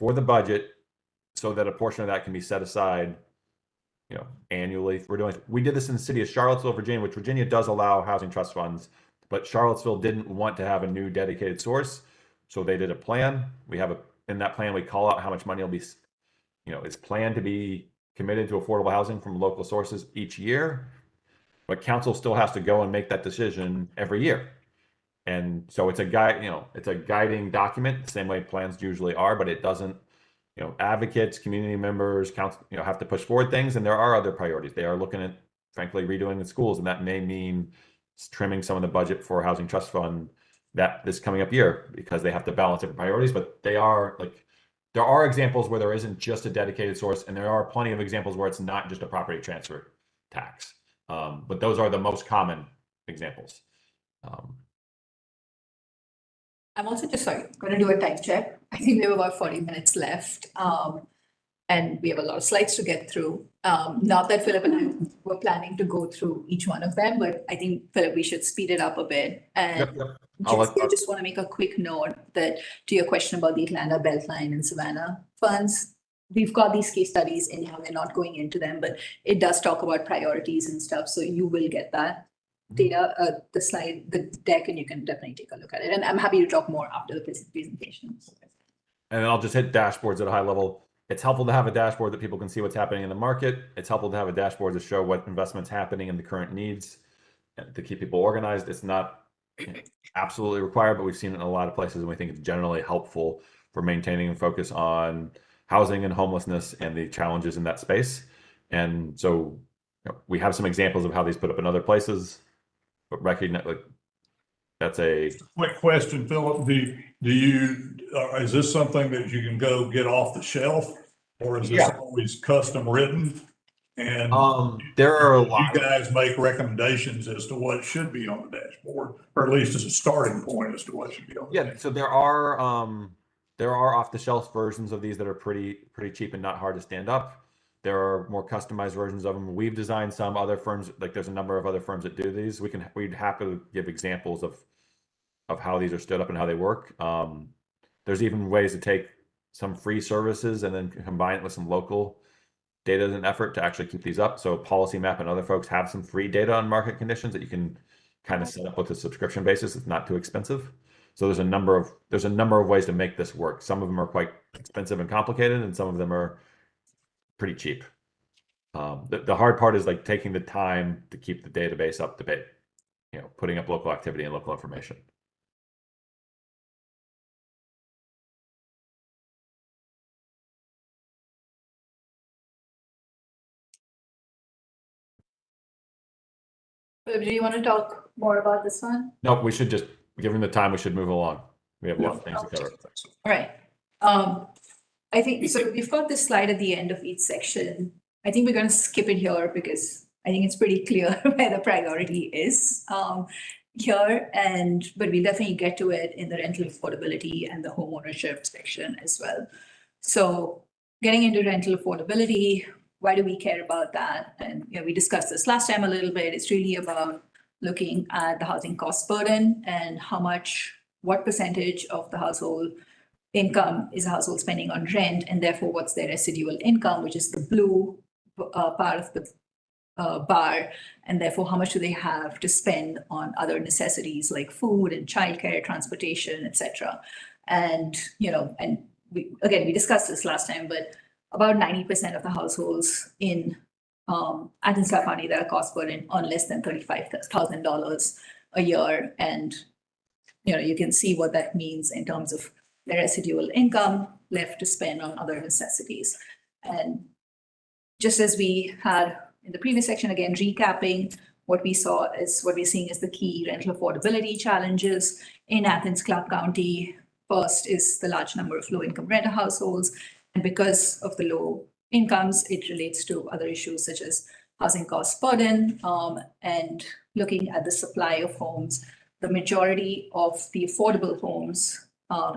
for the budget so that a portion of that can be set aside, you know, annually. We did this in the city of Charlottesville, Virginia, which Virginia does allow housing trust funds, but Charlottesville didn't want to have a new dedicated source. So they did a plan. In that plan, we call out how much money will be, you know, is planned to be committed to affordable housing from local sources each year. But council still has to go and make that decision every year. And so it's a guide, you know, it's a guiding document, the same way plans usually are, but it doesn't, you know, advocates, community members, council, you know, have to push forward things. And there are other priorities. They are looking at, frankly, redoing the schools, and that may mean trimming some of the budget for housing trust fund this coming up year, because they have to balance different priorities. But they are like, there are examples where there isn't just a dedicated source, and there are plenty of examples where it's not just a property transfer tax. But those are the most common examples.
I'm also just going to do a time check. I think we have about 40 minutes left. And we have a lot of slides to get through. Not that Philip and I were planning to go through each one of them, but I think, Philip, we should speed it up a bit. And I just want to make a quick note that to your question about the Atlanta Beltline and Savannah funds, we've got these case studies in here. We're not going into them, but it does talk about priorities and stuff. So you will get that data, the deck, and you can definitely take a look at it. And I'm happy to talk more after the presentation.
And then I'll just hit dashboards at a high level. It's helpful to have a dashboard that people can see what's happening in the market. It's helpful to have a dashboard to show what investment's happening and the current needs, and to keep people organized. It's not absolutely required, but we've seen it in a lot of places, and we think it's generally helpful for maintaining and focus on housing and homelessness and the challenges in that space. And so, you know, we have some examples of how these put up in other places, but recognize, like, that's a
quick question, Philip. Is this something that you can go get off the shelf, or is this always custom written? And
there are a lot.
You guys make recommendations as to what should be on the dashboard, or at least as a starting point as to what should be on.
Yeah, so there are off-the-shelf versions of these that are pretty cheap and not hard to stand up. There are more customized versions of them. We've designed some. Other firms, like there's a number of other firms that do these. We'd happily give examples of how these are stood up and how they work. There's even ways to take some free services and then combine it with some local data in an effort to actually keep these up. So Policy Map and other folks have some free data on market conditions that you can kind of set up with a subscription basis. It's not too expensive. So there's a number of ways to make this work. Some of them are quite expensive and complicated, and some of them are pretty cheap. The hard part is like taking the time to keep the database up to date, you know, putting up local activity and local information.
Do you want to talk more about this one?
No, we should just, given the time, we should move along. We have a lot of things to cover.
All right. I think, so we've got this slide at the end of each section. I think we're going to skip it here because I think it's pretty clear where the priority is here. But we'll definitely get to it in the rental affordability and the home ownership section as well. So getting into rental affordability, why do we care about that? And you know, we discussed this last time a little bit. It's really about looking at the housing cost burden and what percentage of the household income is a household spending on rent, and therefore what's their residual income, which is the blue part of the bar, and therefore how much do they have to spend on other necessities like food and childcare, transportation, etc. And you know, and we discussed this last time, but about 90% of the households in Athens-Clarke County that are cost burden on less than $35,000 a year, and you know, you can see what that means in terms of the residual income left to spend on other necessities. And just as we had in the previous section, again, recapping, what we're seeing is the key rental affordability challenges in Athens-Clarke County. First is the large number of low-income renter households. And because of the low incomes, it relates to other issues such as housing cost burden, and looking at the supply of homes. The majority of the affordable homes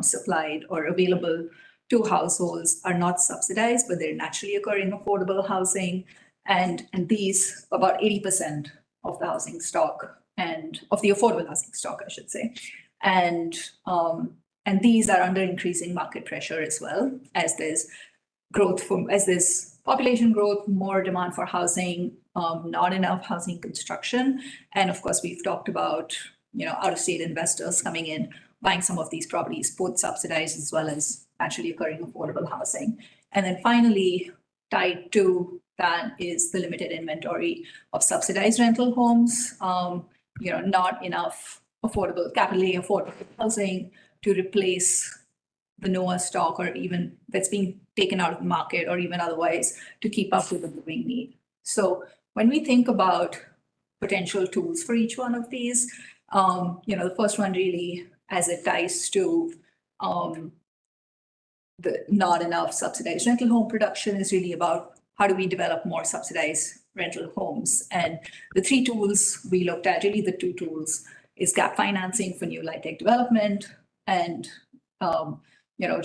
supplied or available to households are not subsidized, but they're naturally occurring affordable housing. And these, about 80% of the housing stock and of the affordable housing stock, I should say. And these are under increasing market pressure as well, as there's population growth, more demand for housing, not enough housing construction. And of course, we've talked about, out-of-state investors coming in, buying some of these properties, both subsidized as well as naturally occurring affordable housing. And then finally, tied to that is the limited inventory of subsidized rental homes, not enough capitally affordable housing to replace the newer stock or even that's being taken out of the market or even otherwise to keep up with the growing need. So when we think about potential tools for each one of these, the first one really, as it ties to the not enough subsidized rental home production, is really about how do we develop more subsidized rental homes. And the three tools we looked at, really the two tools, is gap financing for new light tech development and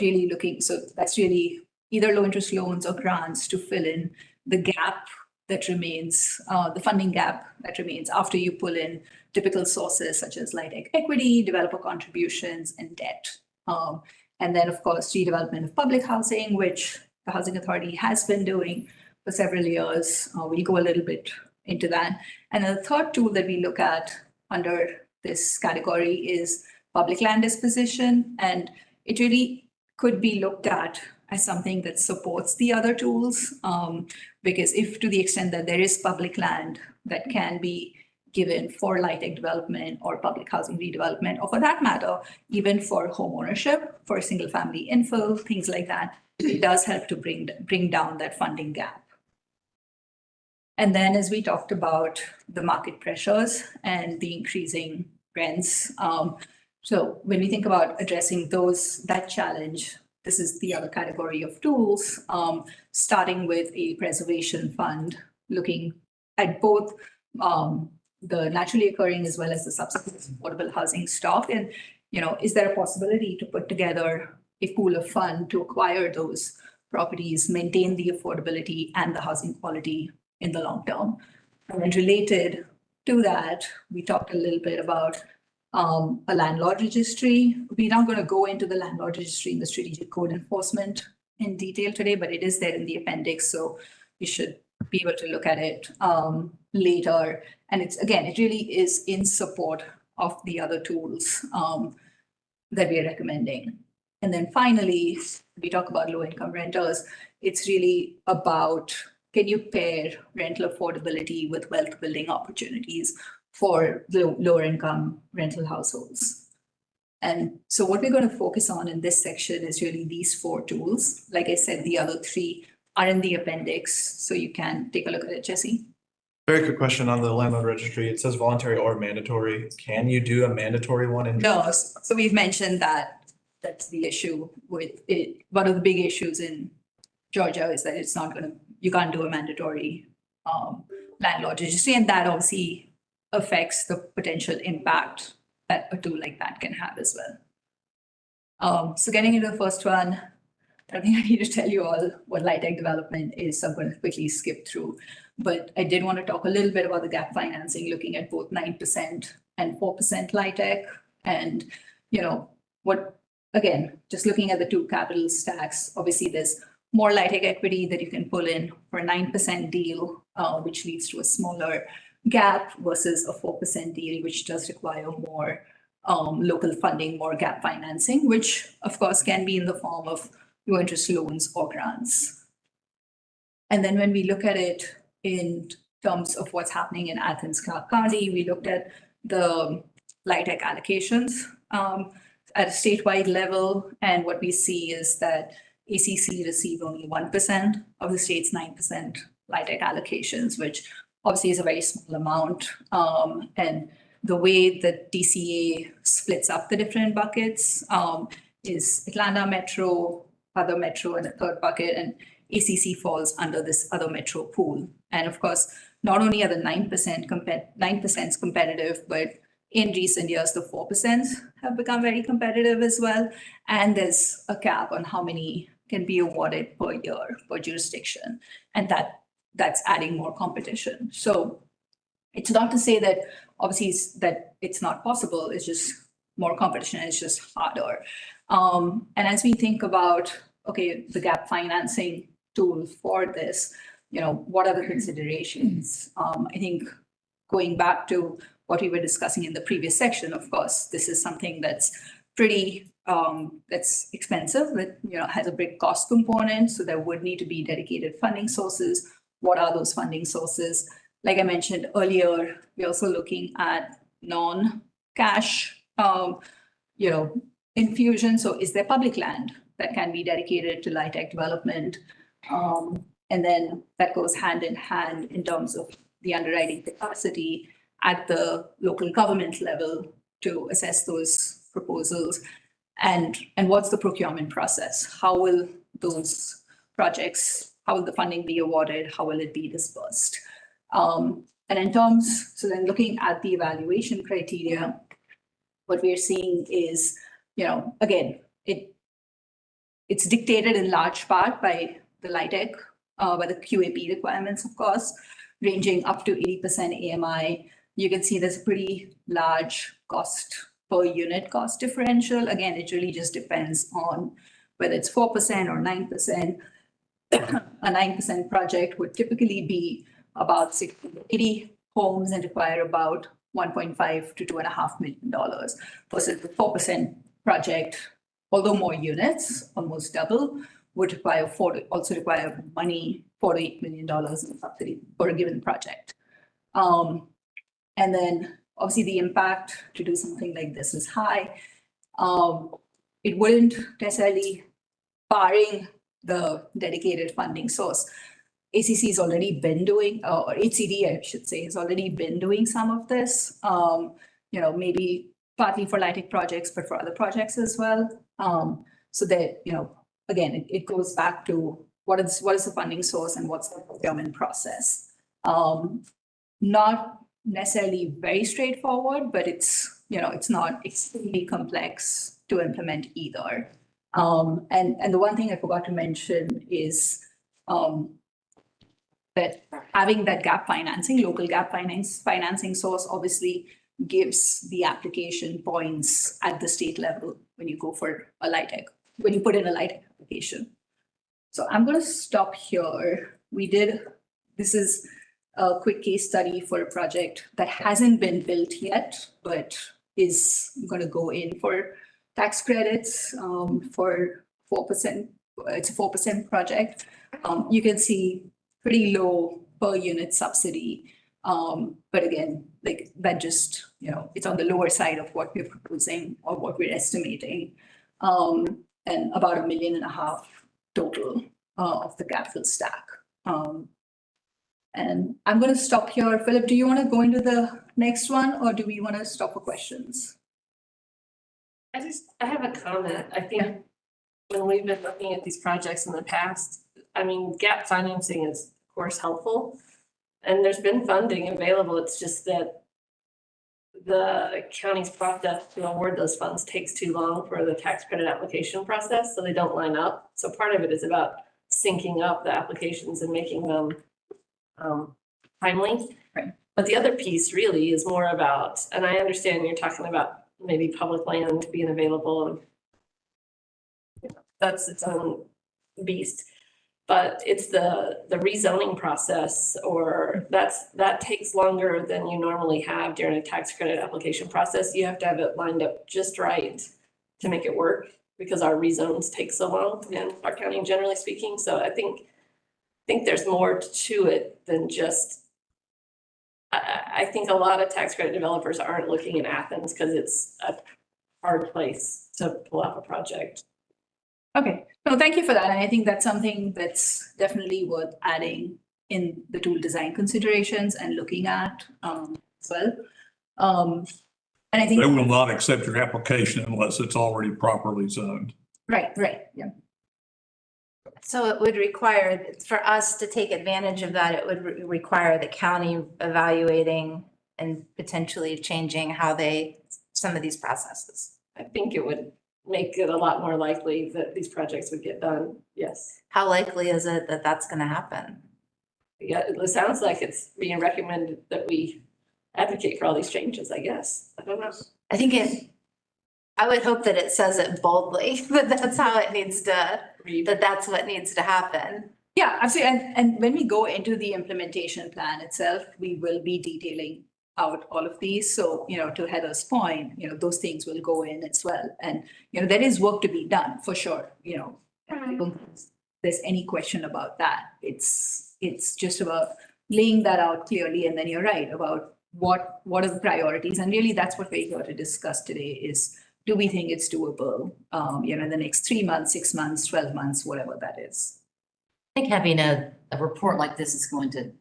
really looking, so that's really either low interest loans or grants to fill in the gap that remains, the funding gap that remains after you pull in typical sources such as light tech equity, developer contributions, and debt. And then, of course, redevelopment of public housing, which the Housing Authority has been doing for several years. We'll go a little bit into that. And then the third tool that we look at under this category is public land disposition. And it really could be looked at as something that supports the other tools, because if to the extent that there is public land that can be given for light tech development or public housing redevelopment, or for that matter, even for home ownership, for single family infill, things like that, it does help to bring down that funding gap. And then as we talked about the market pressures and the increasing rents, so when we think about addressing that challenge, this is the other category of tools, starting with a preservation fund, looking at both the naturally occurring as well as the subsequent affordable housing stock. And, is there a possibility to put together a pool of fund to acquire those properties, maintain the affordability and the housing quality in the long term? And then related to that, we talked a little bit about a landlord registry. We're not going to go into the landlord registry and the strategic code enforcement in detail today, but it is there in the appendix. So you should be able to look at it later. And it really is in support of the other tools that we are recommending. And then finally, we talk about low income renters. It's really about, can you pair rental affordability with wealth building opportunities for lower income rental households? And so what we're going to focus on in this section is really these four tools. Like I said, the other three are in the appendix, so you can take a look at it, Jesse.
Very quick question on the landlord registry. It says voluntary or mandatory. Can you do a mandatory one in?
No, so we've mentioned that that's the issue with it. One of the big issues in Georgia is that you can't do a mandatory landlord registry, and that obviously affects the potential impact that a tool like that can have as well. So getting into the first one, I don't think I need to tell you all what light tech development is, so I'm going to quickly skip through. But I did want to talk a little bit about the gap financing, looking at both 9% and 4% light tech. And, just looking at the two capital stacks, obviously there's more light tech equity that you can pull in for a 9% deal, which leads to a smaller gap versus a 4% deal, which does require more local funding, more gap financing, which of course can be in the form of low interest loans or grants. And then when we look at it in terms of what's happening in Athens-Clarke County, we looked at the light tech allocations at a statewide level. And what we see is that ACC received only 1% of the state's 9% light tech allocations, which obviously is a very small amount. And the way that DCA splits up the different buckets is Atlanta Metro, other metro, and a third bucket, and ACC falls under this other metro pool. And of course, not only are the 9% competitive, but In recent years, the 4% have become very competitive as well. And there's a cap on how many can be awarded per year, per jurisdiction. And that's adding more competition. So it's not to say that obviously that it's not possible, it's just more competition, it's just harder. And as we think about, okay, the gap financing tool for this, what are the considerations? I think going back to what we were discussing in the previous section, of course, this is something that's pretty, that's expensive, that, has a big cost component. So there would need to be dedicated funding sources. What are those funding sources? Like I mentioned earlier, we're also looking at non-cash, infusion. So is there public land that can be dedicated to LIHTC development? And then that goes hand in hand in terms of the underwriting capacity at the local government level to assess those proposals. And what's the procurement process? How will those projects, how will the funding be awarded? How will it be dispersed? And in terms, so then looking at the evaluation criteria, what we're seeing is, again, it's dictated in large part by the LIHTC, by the QAP requirements, of course, ranging up to 80% AMI. You can see there's a pretty large cost per unit cost differential. Again, it really just depends on whether it's 4% or 9%. A 9% project would typically be about 60 to 80 homes and require about $1.5 to $2.5 million versus the 4% project, although more units, almost double, would also require money, $4 to $8 million in subsidy for a given project. And then obviously the impact to do something like this is high. It wouldn't necessarily, barring the dedicated funding source, ACC has already been doing, or HCD, I should say, has already been doing some of this, maybe partly for LIHTC projects, but for other projects as well. So that, again, it goes back to what is the funding source and what's the procurement process. Not necessarily very straightforward, but it's not extremely complex to implement either. And the one thing I forgot to mention is that having that gap financing, local gap financing source obviously gives the application points at the state level when you go for a LIHTC, when you put in a LIHTC application. So I'm going to stop here. This is a quick case study for a project that hasn't been built yet, but is going to go in for tax credits for 4%. It's a 4% project. You can see pretty low per unit subsidy. But again, like that just, it's on the lower side of what we're proposing or what we're estimating. And about $1.5 million total of the capital stack. And I'm going to stop here. Philip, do you want to go into the next one or do we want to stop for questions?
I have a comment. I think when we've been looking at these projects in the past, gap financing is of course helpful. And there's been funding available. It's just that the county's process to award those funds takes too long for the tax credit application process, so they don't line up. So part of it is about syncing up the applications and making them timely.
Right.
But the other piece really is more about, and I understand you're talking about maybe public land being available, and that's its own beast. But it's the rezoning process, or that takes longer than you normally have during a tax credit application process. You have to have it lined up just right to make it work because our rezones take so long in our county, generally speaking. So I think there's more to it than just, I think a lot of tax credit developers aren't looking at Athens because it's a hard place to pull off a project.
Okay, no, thank you for that. And I think that's something that's definitely worth adding in the tool design considerations and looking at as well. And I think
They will not accept your application unless it's already properly zoned.
right, yeah.
So it would require, for us to take advantage of that, it would require the county evaluating and potentially changing some of these processes?
I think it would make it a lot more likely that these projects would get done. Yes.
How likely is it that that's gonna happen?
Yeah, it sounds like it's being recommended that we advocate for all these changes, I guess. I don't know.
I would hope that it says it boldly, that that's how it needs to, that that's what needs to happen.
Yeah, absolutely. And when we go into the implementation plan itself, we will be detailing out all of these. So, to Heather's point, those things will go in as well. And, there is work to be done for sure, I don't think there's any question about that. It's just about laying that out clearly. And then you're right about what are the priorities. And really that's what we're here to discuss today is, do we think it's doable, in the next 3 months, 6 months, 12 months, whatever that is.
I think having a report like this is going to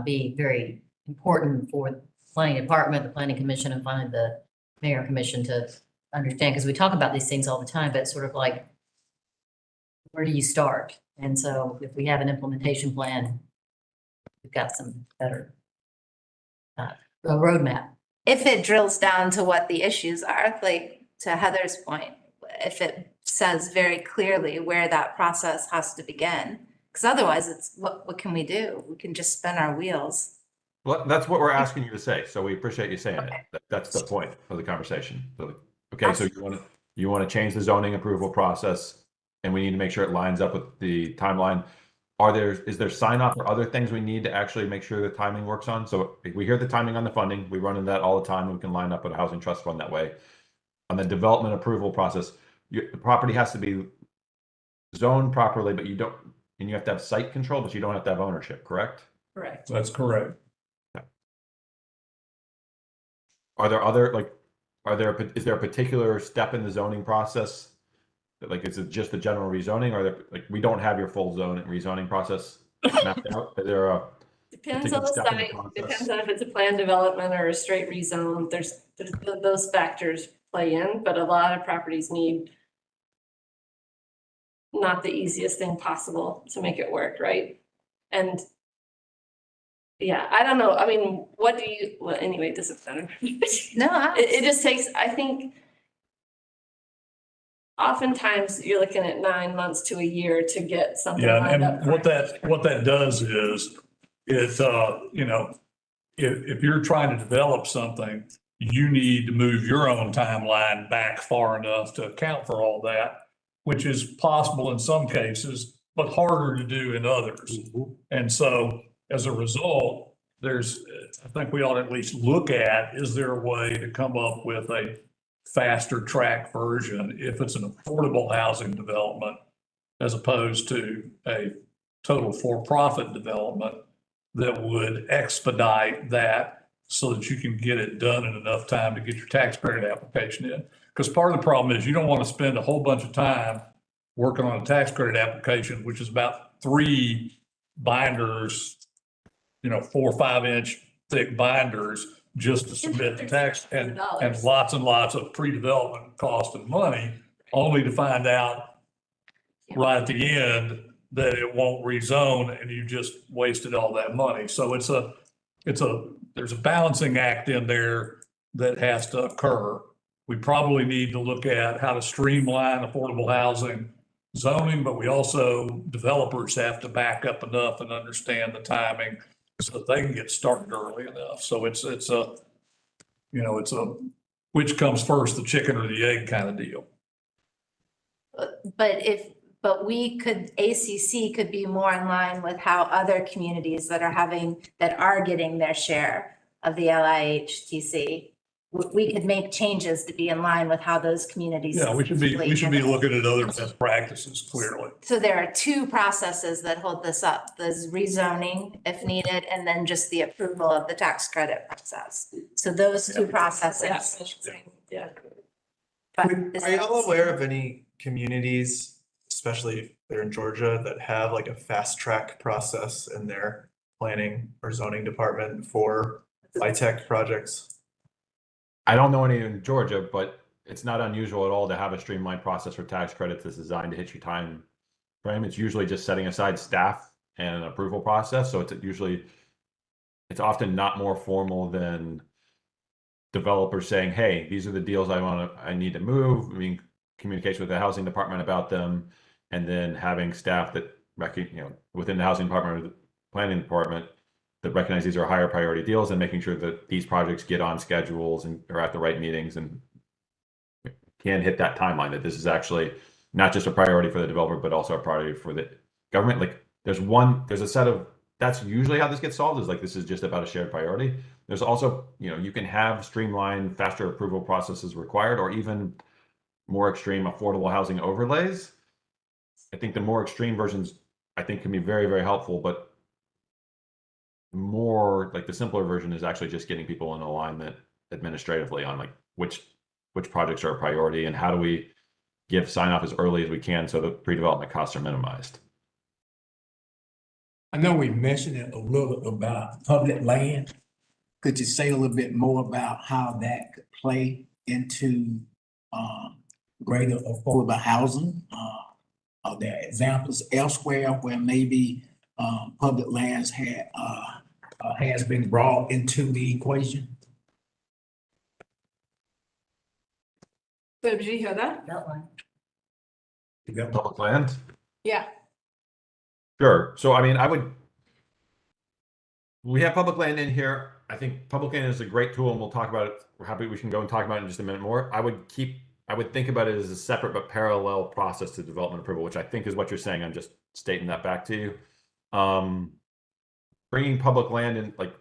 be very important for the planning department, the planning commission, and finally the mayor commission to understand, because we talk about these things all the time, but it's sort of like, where do you start? And so if we have an implementation plan, we've got some better a roadmap.
If it drills down to what the issues are, like to Heather's point, if it says very clearly where that process has to begin, because otherwise it's, what can we do? We can just spin our wheels.
Well, that's what we're asking you to say. So we appreciate you saying it. That's the point of the conversation. So, okay, so you want to change the zoning approval process, and we need to make sure it lines up with the timeline. Is there sign off or other things we need to actually make sure the timing works on? So if we hear the timing on the funding, we run into that all the time. We can line up with a housing trust fund that way. On the development approval process, the property has to be zoned properly, but you have to have site control, but you don't have to have ownership, correct?
Correct.
That's correct.
Are there other, is there a particular step in the zoning process? Is it just the general rezoning, or we don't have your full zone rezoning process mapped out? Is there a
Depends on the
step in the
site,
process?
depends on if it's a planned development or a straight rezone. There's those factors play in, but a lot of properties need not the easiest thing possible to make it work, right? And yeah, I don't know. I mean, well, anyway, it doesn't matter.
No,
It just takes, I think, oftentimes you're looking at 9 months to a year to get something
Yeah,
lined up.
and what that does is, if you're trying to develop something, you need to move your own timeline back far enough to account for all that, which is possible in some cases, but harder to do in others. And so as a result, I think we ought to at least look at, is there a way to come up with a faster track version if it's an affordable housing development as opposed to a total for-profit development that would expedite that so that you can get it done in enough time to get your tax credit application in. Because part of the problem is you don't want to spend a whole bunch of time working on a tax credit application, which is about 3 binders, 4 or 5 inch thick binders just to submit the tax and lots of pre-development cost and money, only to find out right at the end that it won't rezone and you just wasted all that money. So there's a balancing act in there that has to occur. We probably need to look at how to streamline affordable housing zoning, but developers have to back up enough and understand the timing so that they can get started early enough. So it's a which comes first, the chicken or the egg kind of deal.
But ACC could be more in line with how other communities that are getting their share of the LIHTC, we could make changes to be in line with how those communities.
Yeah, we should be looking at other best practices clearly.
So there are 2 processes that hold this up. There's rezoning if needed, and then just the approval of the tax credit process. So those 2 processes.
Yeah.
But
Are y'all aware of any communities, especially if they're in Georgia, that have like a fast track process in their planning or zoning department for high-tech projects?
I don't know any in Georgia, but it's not unusual at all to have a streamlined process for tax credits that's designed to hit your time frame. It's usually just setting aside staff and an approval process. So it's often not more formal than developers saying, hey, these are the deals I need to move. I mean, communication with the housing department about them, and then having staff that within the housing department or the planning department that recognize these are higher priority deals, and making sure that these projects get on schedules and are at the right meetings and can hit that timeline, that this is actually not just a priority for the developer, but also a priority for the government. Like there's a set of, that's usually how this gets solved, is like, this is just about a shared priority. There's also, you can have streamlined, faster approval processes required, or even more extreme affordable housing overlays. I think the more extreme versions, I think, can be very, very helpful, but more like the simpler version is actually just getting people in alignment administratively on like which projects are a priority and how do we give sign off as early as we can so the pre-development costs are minimized.
I know we mentioned it a little about public land. Could you say a little bit more about how that could play into greater affordable housing? Are there examples elsewhere where maybe public lands has been brought into the equation?
So did you hear that?
Public land?
Yeah.
Sure. So, I mean, we have public land in here. I think public land is a great tool, and we'll talk about it. We're happy we can go and talk about it in just a minute more. I would think about it as a separate but parallel process to development approval, which I think is what you're saying. I'm just stating that back to you. Bringing public land in, like,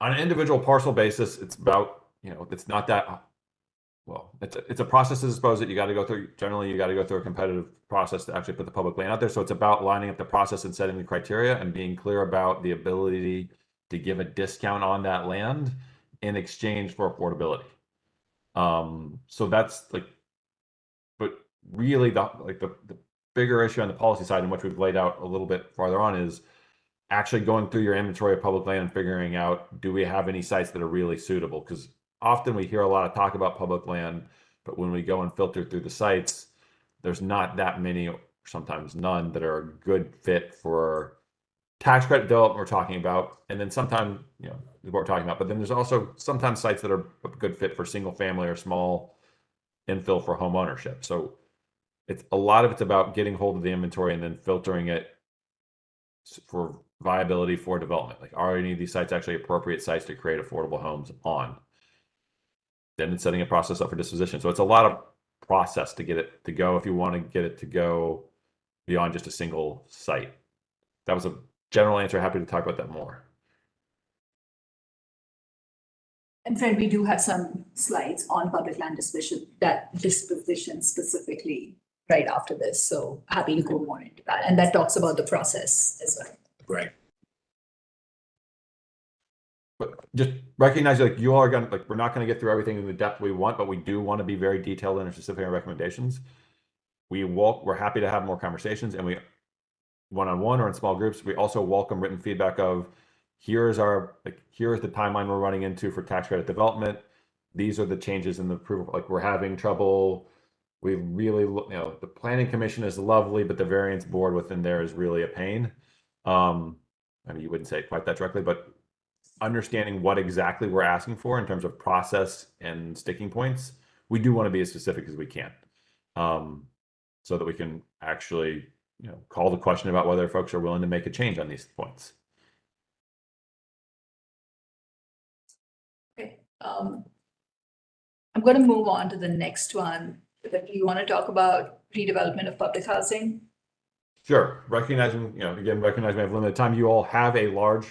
on an individual parcel basis, it's about, it's not that, well, it's a process to dispose it. You got to go through, generally, you got to go through a competitive process to actually put the public land out there. So it's about lining up the process and setting the criteria and being clear about the ability to give a discount on that land in exchange for affordability. So that's like, but really the bigger issue on the policy side, and which we've laid out a little bit farther on, is actually going through your inventory of public land and figuring out, do we have any sites that are really suitable? Because often we hear a lot of talk about public land, but when we go and filter through the sites, there's not that many, or sometimes none, that are a good fit for tax credit development we're talking about. And then sometimes, what we're talking about, but then there's also sometimes sites that are a good fit for single family or small infill for home ownership. So it's a lot of it's about getting hold of the inventory and then filtering it for viability for development. Like, are any of these sites actually appropriate sites to create affordable homes on? Then it's setting a process up for disposition. So it's a lot of process to get it to go if you want to get it to go beyond just a single site. That was a general answer. Happy to talk about that more.
And Fred, we do have some slides on public land disposition specifically right after this. So happy to go more into that. And that talks about the process as well.
Great.
But just recognize, like, you all are gonna, like, we're not going to get through everything in the depth we want, but we do want to be very detailed in our specific recommendations. We're happy to have more conversations, and we one-on-one or in small groups. We also welcome written feedback of, here's the timeline we're running into for tax credit development. These are the changes in the approval. Like, we're having trouble. We really, the planning commission is lovely, but the variance board within there is really a pain. I mean, you wouldn't say it quite that directly, but understanding what exactly we're asking for in terms of process and sticking points, we do want to be as specific as we can, so that we can actually, call the question about whether folks are willing to make a change on these points.
Okay. I'm going to move on to the next one. That you want to talk about redevelopment of public housing?
Sure. Recognizing, recognizing we have limited time. You all have a large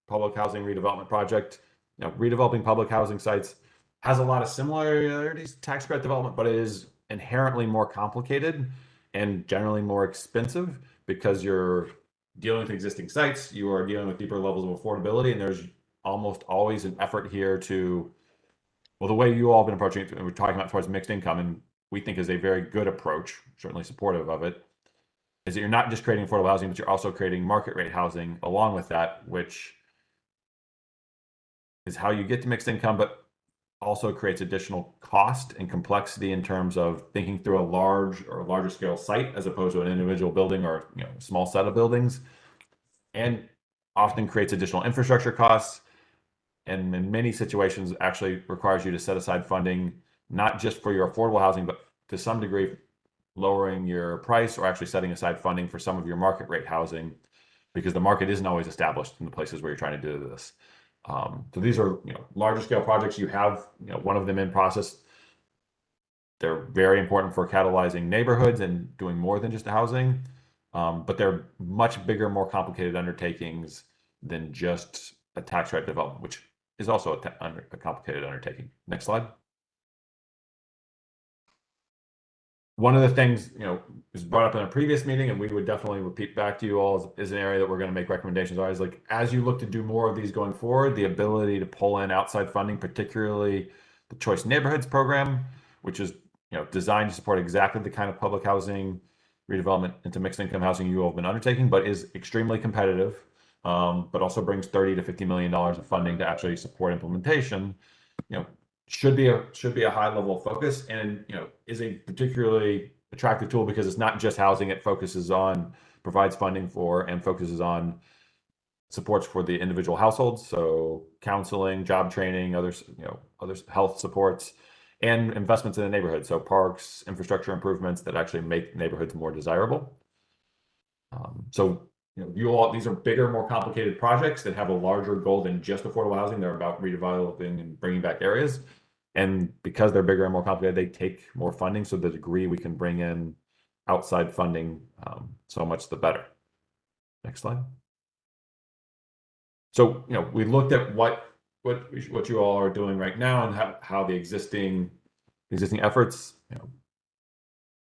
public housing redevelopment project. Redeveloping public housing sites has a lot of similarities to tax credit development, but it is inherently more complicated and generally more expensive because you're dealing with existing sites, you are dealing with deeper levels of affordability, and there's almost always an effort here to, well, the way you all have been approaching it, and we're talking about towards mixed income, and we think is a very good approach, certainly supportive of it, is that you're not just creating affordable housing, but you're also creating market rate housing along with that, which is how you get to mixed income, but also creates additional cost and complexity in terms of thinking through a larger scale site as opposed to an individual building or a small set of buildings, and often creates additional infrastructure costs. and in many situations actually requires you to set aside funding, not just for your affordable housing, but to some degree lowering your price or actually setting aside funding for some of your market rate housing, because the market isn't always established in the places where you're trying to do this. So these are, larger scale projects. You have, one of them in process. They're very important for catalyzing neighborhoods and doing more than just housing, but they're much bigger, more complicated undertakings than just a tax credit development, which is also a complicated undertaking. Next slide. One of the things, was brought up in a previous meeting, and we would definitely repeat back to you all, is an area that we're going to make recommendations on. Is like, as you look to do more of these going forward, the ability to pull in outside funding, particularly the Choice Neighborhoods program, which is designed to support exactly the kind of public housing redevelopment into mixed income housing you all have been undertaking, but is extremely competitive, but also brings $30 to $50 million of funding to actually support implementation. Should be a high level of focus, and is a particularly attractive tool because it's not just housing. It provides funding for and focuses on supports for the individual households, so counseling, job training, other health supports, and investments in the neighborhood, so parks, infrastructure improvements that actually make neighborhoods more desirable. These are bigger, more complicated projects that have a larger goal than just affordable housing. They're about redeveloping and bringing back areas. And because they're bigger and more complicated, they take more funding. So the degree we can bring in outside funding, so much the better. Next slide. So, we looked at what you all are doing right now and how the existing efforts,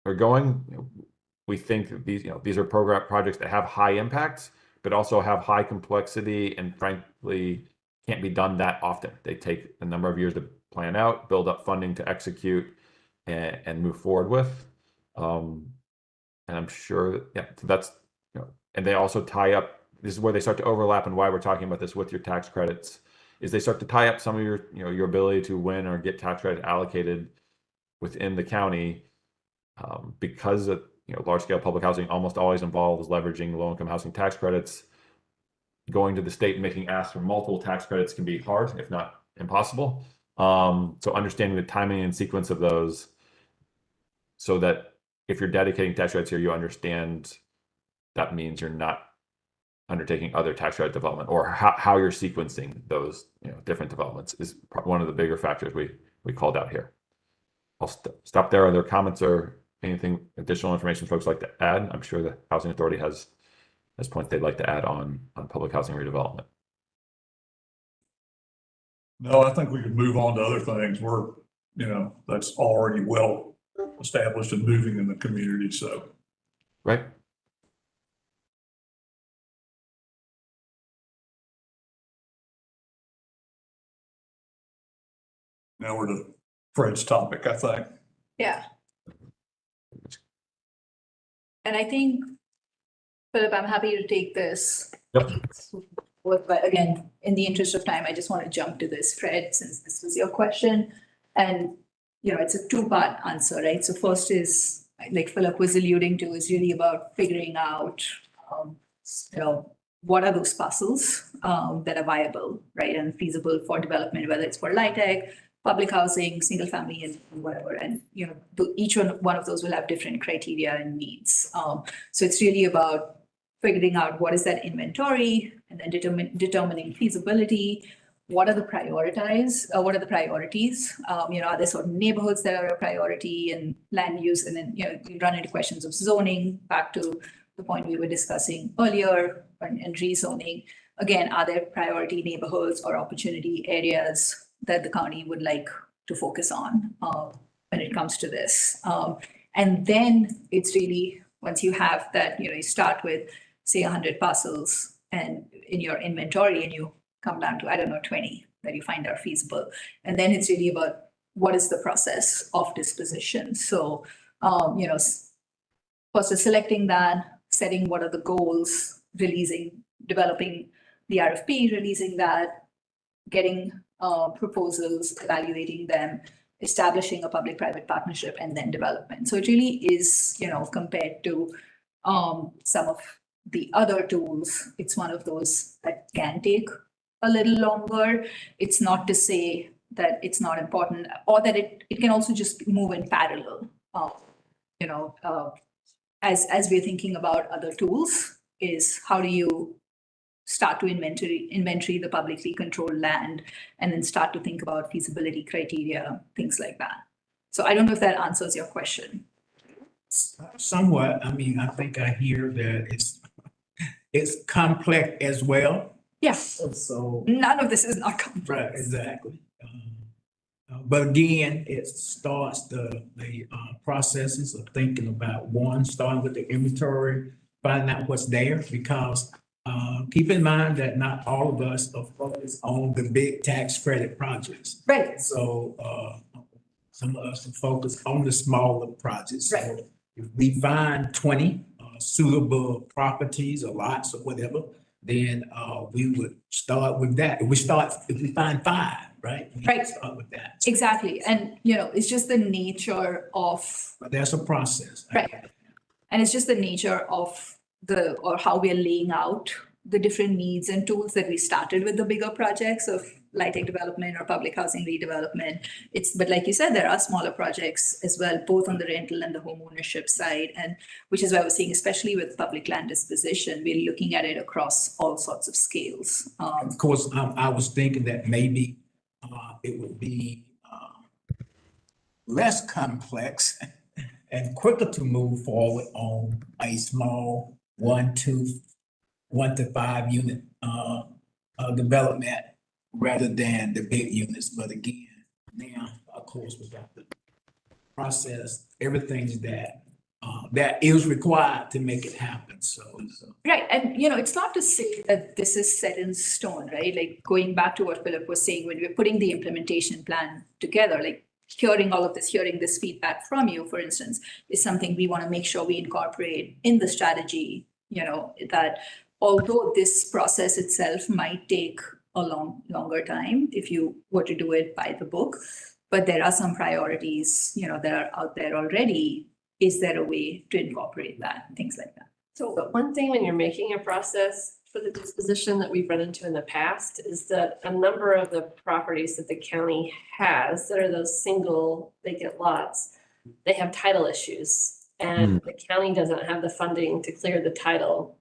are going. We think that these are projects that have high impact, but also have high complexity, and frankly, can't be done that often. They take a number of years to plan out, build up funding to execute, and move forward with. And I'm sure, that's, and they also tie up. This is where they start to overlap, and why we're talking about this with your tax credits, is they start to tie up some of your, your ability to win or get tax credit allocated within the county, because of, large scale public housing almost always involves leveraging low income housing tax credits. Going to the state and making asks for multiple tax credits can be hard, if not impossible. So understanding the timing and sequence of those, so that if you're dedicating tax credits here, you understand that means you're not undertaking other tax credit development, or how you're sequencing those different developments is one of the bigger factors we called out here. I'll stop there. Are there comments or anything additional information folks like to add? I'm sure the Housing Authority has points they'd like to add on public housing redevelopment.
No, I think we could move on to other things. We're, that's already well established and moving in the community. So,
right.
Now we're to Fred's topic, I think.
Yeah. And I think, Philip, I'm happy to take this.
Yep.
But again, in the interest of time, I just want to jump to this, Fred, since this was your question. And, it's a two-part answer, right? So first is, like Philip was alluding to, is really about figuring out, what are those parcels that are viable, right, and feasible for development, whether it's for LIHTC, public housing, single family, and whatever. And, each one of those will have different criteria and needs. So it's really about figuring out what is that inventory, and then determining feasibility. What are the priorities? Are there certain neighborhoods that are a priority and land use? And then, you run into questions of zoning, back to the point we were discussing earlier, and rezoning. Again, are there priority neighborhoods or opportunity areas that the county would like to focus on when it comes to this? And then it's really, once you have that, you start with, say, 100 parcels and in your inventory, and you come down to, 20 that you find are feasible. And then it's really about what is the process of disposition. So, first is selecting that, setting what are the goals, developing the RFP, releasing that, getting proposals, evaluating them, establishing a public-private partnership, and then development. So it really is, compared to some of the other tools, it's one of those that can take a little longer. It's not to say that it's not important, or that it can also just move in parallel. As we're thinking about other tools, is how do you start to inventory the publicly controlled land, and then start to think about feasibility criteria, things like that. So I don't know if that answers your question.
Somewhat, I mean, I think I hear that it's complex as well,
Yeah,
so,
none of this is not complex.
right, exactly. But again, it starts the processes of thinking about starting with the inventory, finding out what's there, because keep in mind that not all of us are focused on the big tax credit projects.
Right.
So some of us are focused on the smaller projects. So
Right.
if we find 20 suitable properties or lots or whatever, then we would start with that. If we find 5, right? We
Right.
start with that.
Exactly. And, it's just the nature of,
But there's a process.
right. And it's just the nature of or how we are laying out the different needs and tools that we started with the bigger projects of lighting development or public housing redevelopment. But like you said, there are smaller projects as well, both on the rental and the home ownership side. And which is why I was saying, especially with public land disposition, we're looking at it across all sorts of scales.
Of course, I was thinking that maybe it would be less complex and quicker to move forward on a small 1 to 5 unit development rather than the big units. But again, now, of course, we got the process, everything that is required to make it happen. So.
Right. And, it's not to say that this is set in stone, right? Like going back to what Philip was saying, when we're putting the implementation plan together, like hearing this feedback from you, for instance, is something we want to make sure we incorporate in the strategy, that although this process itself might take a longer time if you were to do it by the book, but there are some priorities, that are out there already. Is there a way to incorporate that? Things like that.
So one thing when you're making a process for the disposition that we've run into in the past is that a number of the properties that the county has that are those single vacant lots, they have title issues, and the county doesn't have the funding to clear the title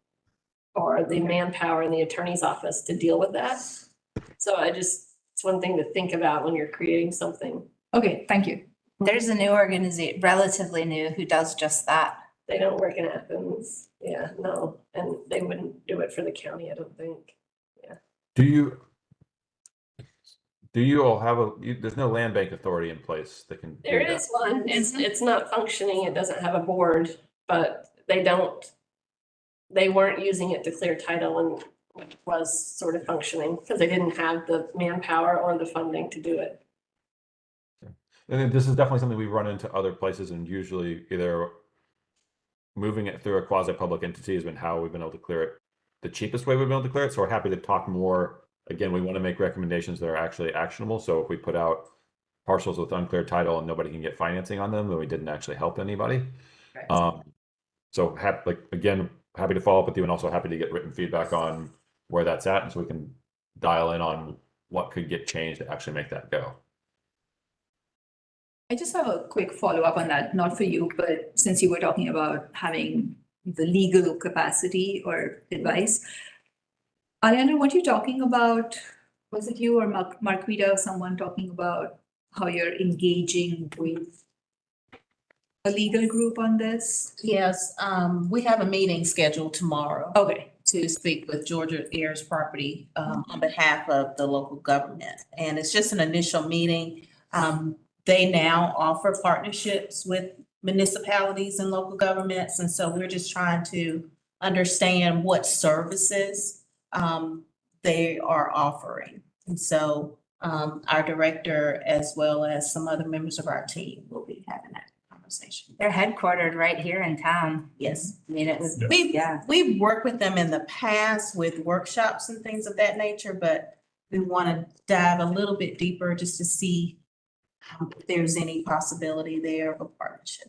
or the manpower in the attorney's office to deal with that. So it's one thing to think about when you're creating something.
Okay, thank you.
There's a new organization, relatively new, who does just that.
They don't work in Athens. Yeah, no, and they wouldn't do it for the county, I don't think.
Do you all have there's no land bank authority in place that can do
There
that?
is one. It's not functioning. It doesn't have a board, but they weren't using it to clear title and it was sort of functioning because they didn't have the manpower or the funding to do it.
And this is definitely something we run into other places, and usually either moving it through a quasi-public entity has been how we've been able to clear it, the cheapest way we've been able to clear it. So we're happy to talk more. Again, we want to make recommendations that are actually actionable. So if we put out parcels with unclear title and nobody can get financing on them, then we didn't actually help anybody.
Right.
So happy to follow up with you, and also happy to get written feedback on where that's at, and so we can dial in on what could get changed to actually make that go.
I just have a quick follow-up on that, not for you, but since you were talking about having the legal capacity or advice. Ariana, what you talking about, was it you or Marquita, someone talking about how you're engaging with a legal group on this?
Yes, we have a meeting scheduled tomorrow
Okay,
to speak with Georgia Heirs Property on behalf of the local government. And it's just an initial meeting. They now offer partnerships with municipalities and local governments. And so we're just trying to understand what services they are offering. And so our director, as well as some other members of our team, will be having that conversation.
They're headquartered right here in town.
Yes.
I mean, it was,
We've we've worked with them in the past with workshops and things of that nature, but we want to dive a little bit deeper just to see if there's any possibility there of a partnership.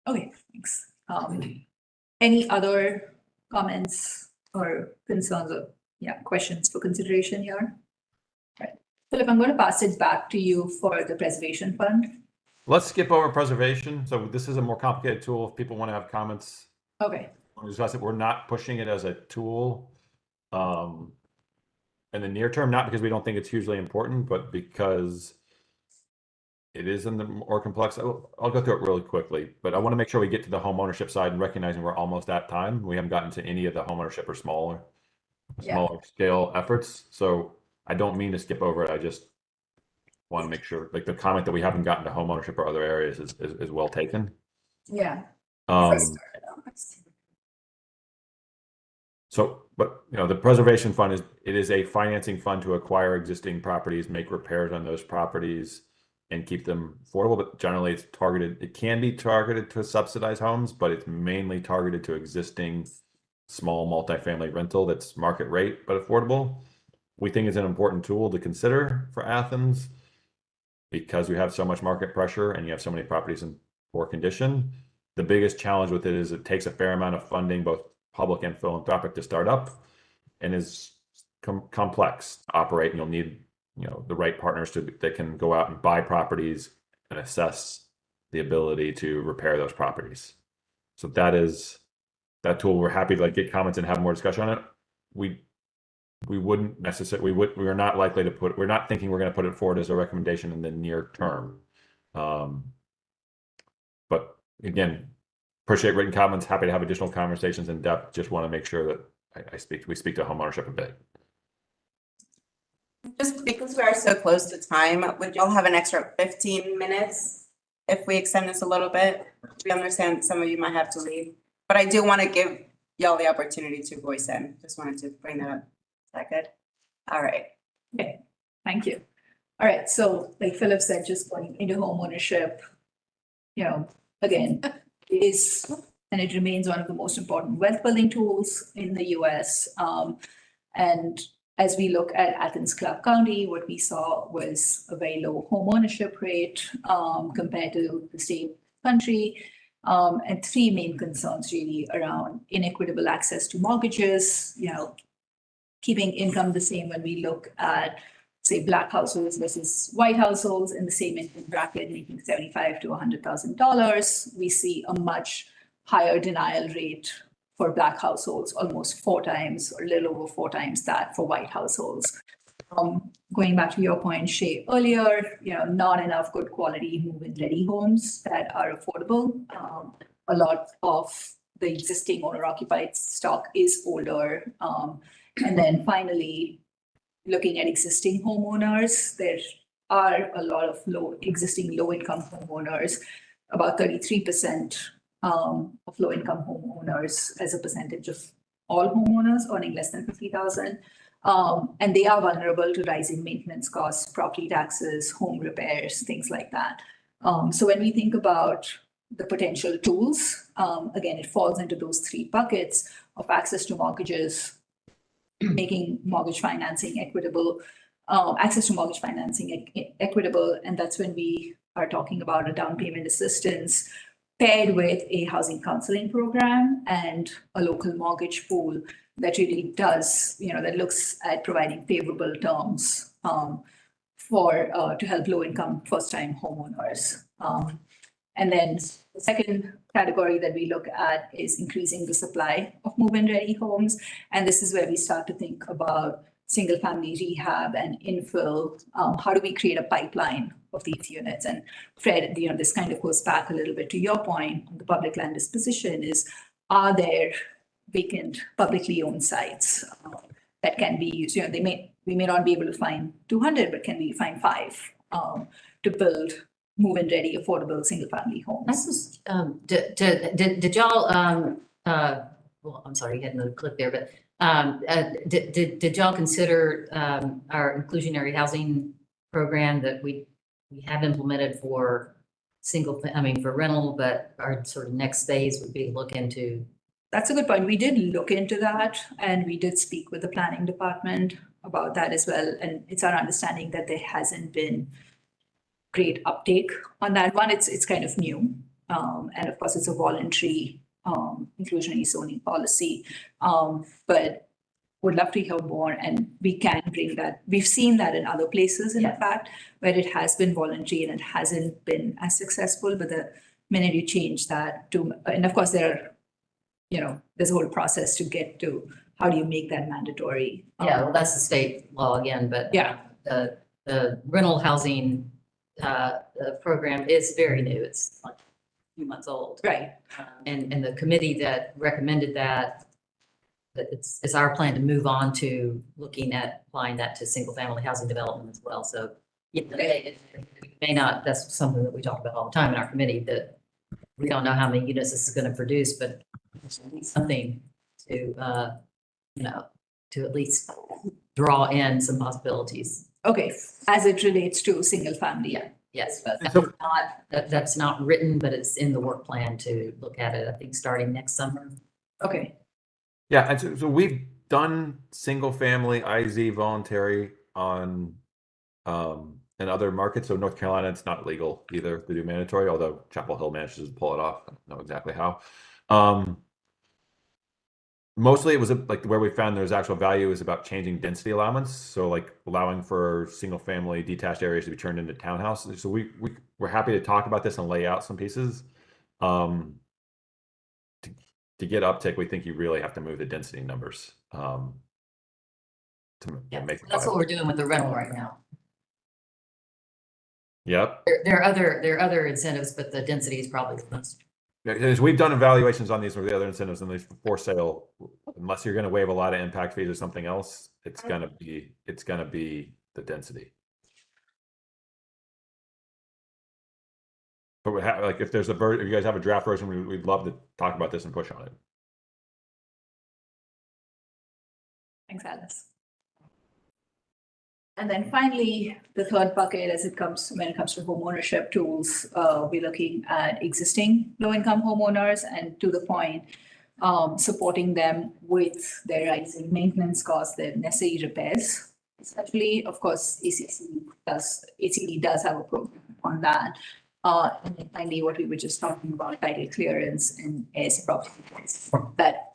okay, thanks. Any other comments or concerns or, questions for consideration here? Right. Philip, I'm going to pass it back to you for the preservation fund.
Let's skip over preservation. So this is a more complicated tool. If people want to have comments,
Okay.
we'll discuss it. We're not pushing it as a tool in the near term, not because we don't think it's hugely important, but because it is in the more complex. I'll go through it really quickly, but I want to make sure we get to the home ownership side and recognizing we're almost at time. We haven't gotten to any of the home ownership or smaller scale efforts. So I don't mean to skip over it. I just want to make sure, like the comment that we haven't gotten to home ownership or other areas is well taken.
Yeah.
So, but the preservation fund is a financing fund to acquire existing properties, make repairs on those properties, and keep them affordable. But generally, it's targeted. It can be targeted to subsidize homes, but it's mainly targeted to existing small multifamily rental that's market rate but affordable. We think it's an important tool to consider for Athens because we have so much market pressure and you have so many properties in poor condition. The biggest challenge with it is it takes a fair amount of funding, both public and philanthropic, to start up, and is complex to operate. And you'll need the right partners that can go out and buy properties and assess the ability to repair those properties. So that is that tool. We're happy to get comments and have more discussion on it. We wouldn't necessarily, we're not likely to we're not thinking we're going to put it forward as a recommendation in the near term. But again, appreciate written comments, happy to have additional conversations in depth. Just want to make sure that we speak to homeownership a bit.
Just because we are so close to time, would y'all have an extra 15 minutes if we extend this a little bit? We understand some of you might have to leave, but I do want to give y'all the opportunity to voice in. Just wanted to bring that up. Is that good? All right.
Okay, thank you. All right, so like Philip said, just going into home ownership, again, is and it remains one of the most important wealth building tools in the US. And as we look at Athens-Clarke County, what we saw was a very low home ownership rate compared to the state country. And three main concerns really around inequitable access to mortgages, keeping income the same when we look at, say, Black households versus white households in the same income bracket, making $75,000 to $100,000. We see a much higher denial rate for Black households, almost 4 times or a little over 4 times that for white households. Going back to your point, Shay, earlier, not enough good quality move-in ready homes that are affordable. A lot of the existing owner-occupied stock is older. And then finally, looking at existing homeowners, there are a lot of existing low-income homeowners, about 33% of low-income homeowners as a percentage of all homeowners earning less than $50,000. And they are vulnerable to rising maintenance costs, property taxes, home repairs, things like that. So when we think about the potential tools, again, it falls into those 3 buckets of access to mortgages, making mortgage financing equitable, access to mortgage financing equitable. And that's when we are talking about a down payment assistance paired with a housing counseling program and a local mortgage pool that really does, that looks at providing favorable terms to help low-income first-time homeowners. And then the second category that we look at is increasing the supply of move-in ready homes. And this is where we start to think about single-family rehab and infill. How do we create a pipeline of these units? And Fred, this kind of goes back a little bit to your point on the public land disposition is, are there vacant publicly owned sites that can be used? We may not be able to find 200, but can we find 5 to build move-in ready, affordable single-family homes?
Did y'all? Well, I'm sorry, you had another clip there, but did y'all consider our inclusionary housing program that we have implemented for for rental, but our sort of next phase would be to look into?
That's a good point. We did look into that, and we did speak with the planning department about that as well. And it's our understanding that there hasn't been great uptake on that one. It's kind of new. And of course, it's a voluntary inclusionary zoning policy. But would love to hear more, and we can bring that. We've seen that in other places, in fact, where it has been voluntary and it hasn't been as successful. But the minute you change that to, and of course there's a whole process to get to how do you make that mandatory.
Yeah, well, that's the state law again, but
Yeah.
The rental housing the program is very new. It's like a few months old.
Right.
And the committee that recommended that it's our plan to move on to looking at applying that to single family housing development as well. So yeah, it may not, that's something that we talk about all the time in our committee, that we don't know how many units this is going to produce, but something to, to at least draw in some possibilities.
Okay, as it relates to single family.
Yeah. Yes, but
So-
that's not written, but it's in the work plan to look at it, I think, starting next summer.
Okay.
Yeah, and so we've done single family IZ voluntary on in other markets. So North Carolina, it's not legal either to do mandatory, although Chapel Hill manages to pull it off. I don't know exactly how. Mostly it was like where we found there's actual value is about changing density allowance. So like allowing for single family detached areas to be turned into townhouses. So we're happy to talk about this and lay out some pieces. To get uptick, we think you really have to move the density numbers to make it
That's what we're doing with the rental right now.
Yep.
There are other incentives, but the density is probably the most.
Yeah, because we've done evaluations on these with the other incentives, and these for sale, unless you're going to waive a lot of impact fees or something else, it's going to be the density. But we have, like, if there's if you guys have a draft version, we'd love to talk about this and push on it.
Thanks, Alice. And then finally, the third bucket, when it comes to homeownership tools, we're looking at existing low-income homeowners, and to the point, supporting them with their rising maintenance costs, their necessary repairs. Essentially, of course, ACD does have a program on that. And then finally, what we were just talking about, title clearance and as property tax, that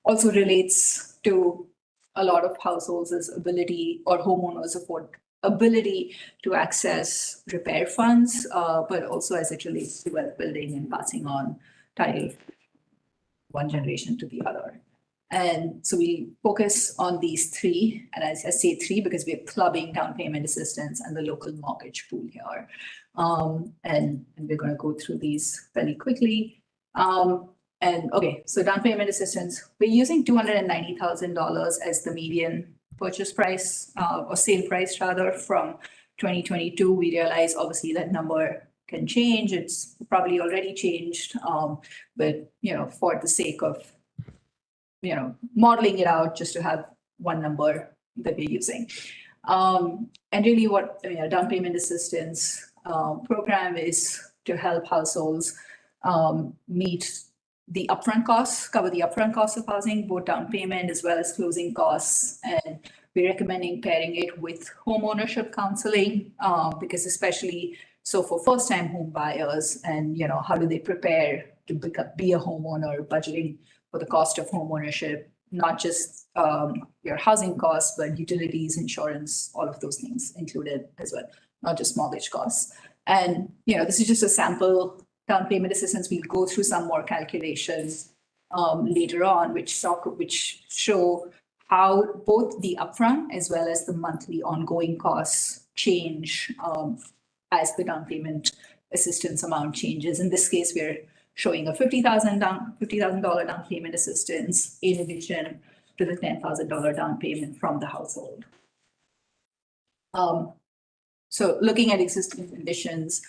also relates to a lot of households' ability or homeowners' ability to access repair funds, but also as it relates to wealth building and passing on title one generation to the other. And so we focus on these three, and I say three because we're clubbing down payment assistance and the local mortgage pool here. And we're going to go through these fairly quickly. And okay, so down payment assistance, we're using $290,000 as the median purchase price or sale price rather from 2022. We realize obviously that number can change. It's probably already changed, but for the sake of modeling it out, just to have one number that we're using. And really what down payment assistance program is to help households meet the upfront costs, cover the upfront costs of housing, both down payment as well as closing costs. And we're recommending pairing it with home ownership counseling, because especially so for first-time home buyers, and how do they prepare to be a homeowner, budgeting for the cost of home ownership, not just your housing costs, but utilities, insurance, all of those things included as well, not just mortgage costs. And this is just a sample down payment assistance. We'll go through some more calculations later on, which show how both the upfront as well as the monthly ongoing costs change as the down payment assistance amount changes. In this case, we're showing a $50,000 down payment assistance in addition to the $10,000 down payment from the household. So looking at existing conditions,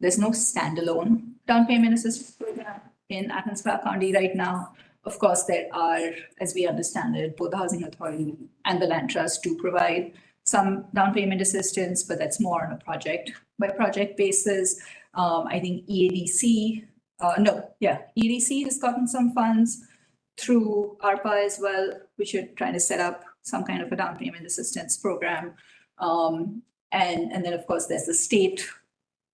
there's no standalone down payment assistance program in Athens-Clarke County right now. Of course, there are, as we understand it, both the Housing Authority and the Land Trust do provide some down payment assistance, but that's more on a project-by-project basis. I think EDC has gotten some funds through ARPA as well, which are trying to set up some kind of a down payment assistance program. And then, of course, there's the state,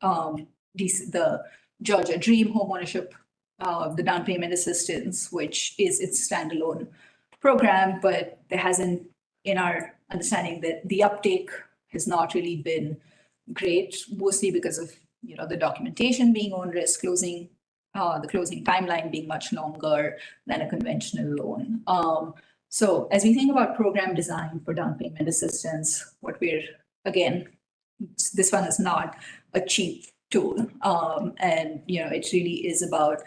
the Georgia Dream Homeownership the down payment assistance, which is its standalone program, but there hasn't, in our understanding, that the uptake has not really been great, mostly because of, the documentation being onerous, the closing timeline being much longer than a conventional loan. So as we think about program design for down payment assistance, this one is not a cheap tool. And, it really is about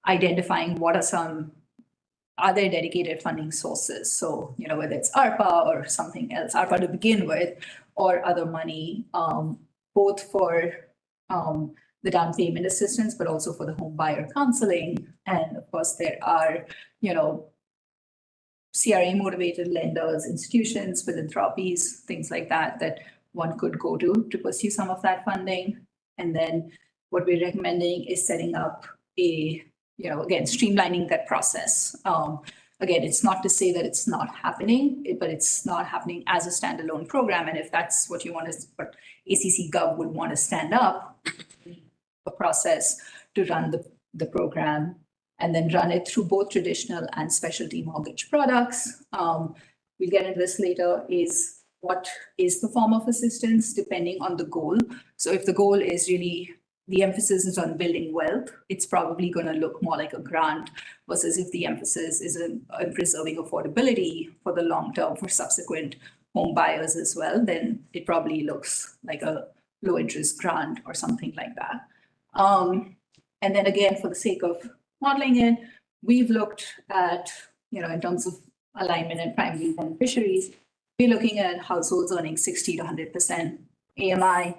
identifying what are there dedicated funding sources? So, whether it's ARPA or something else, ARPA to begin with, or other money, both for the down payment assistance, but also for the home buyer counseling. And of course, there are, CRA motivated lenders, institutions, philanthropies, things like that, that one could go to pursue some of that funding. And then what we're recommending is setting up again, streamlining that process. Again, it's not to say that it's not happening, but it's not happening as a standalone program. And if that's what what ACC Gov would want to stand up, a process to run the program and then run it through both traditional and specialty mortgage products. We'll get into this later, is what is the form of assistance depending on the goal. So if the goal is really, the emphasis is on building wealth, it's probably going to look more like a grant, versus if the emphasis is on preserving affordability for the long term for subsequent home buyers as well, then it probably looks like a low interest grant or something like that. And then again, for the sake of modeling it, we've looked at, in terms of alignment and primary beneficiaries, we're looking at households earning 60 to 100% AMI,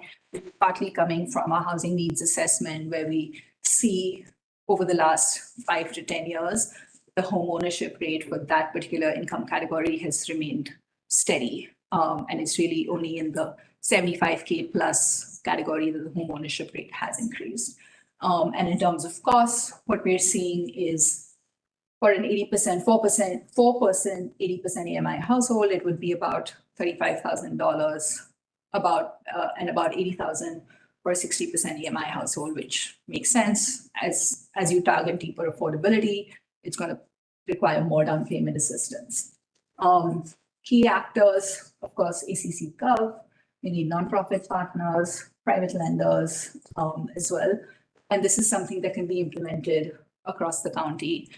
partly coming from our housing needs assessment, where we see over the last 5 to 10 years, the home ownership rate for that particular income category has remained steady. And it's really only in the 75K plus category that the home ownership rate has increased. And in terms of costs, what we're seeing is for an 4% 80% AMI household, it would be about $35,000, and about $80,000 for a 60% EMI household, which makes sense. As you target deeper affordability, it's going to require more down payment assistance. Key actors, of course, ACC Gov, we need nonprofit partners, private lenders as well. And this is something that can be implemented across the county.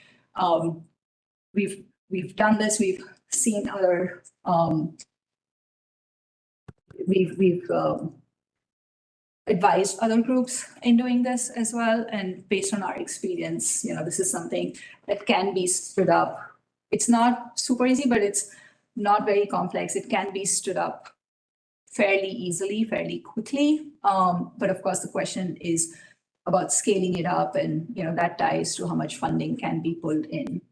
We've done this, we've seen other, we've advised other groups in doing this as well. And based on our experience, this is something that can be stood up. It's not super easy, but it's not very complex. It can be stood up fairly easily, fairly quickly. But of course, the question is about scaling it up, and that ties to how much funding can be pulled in.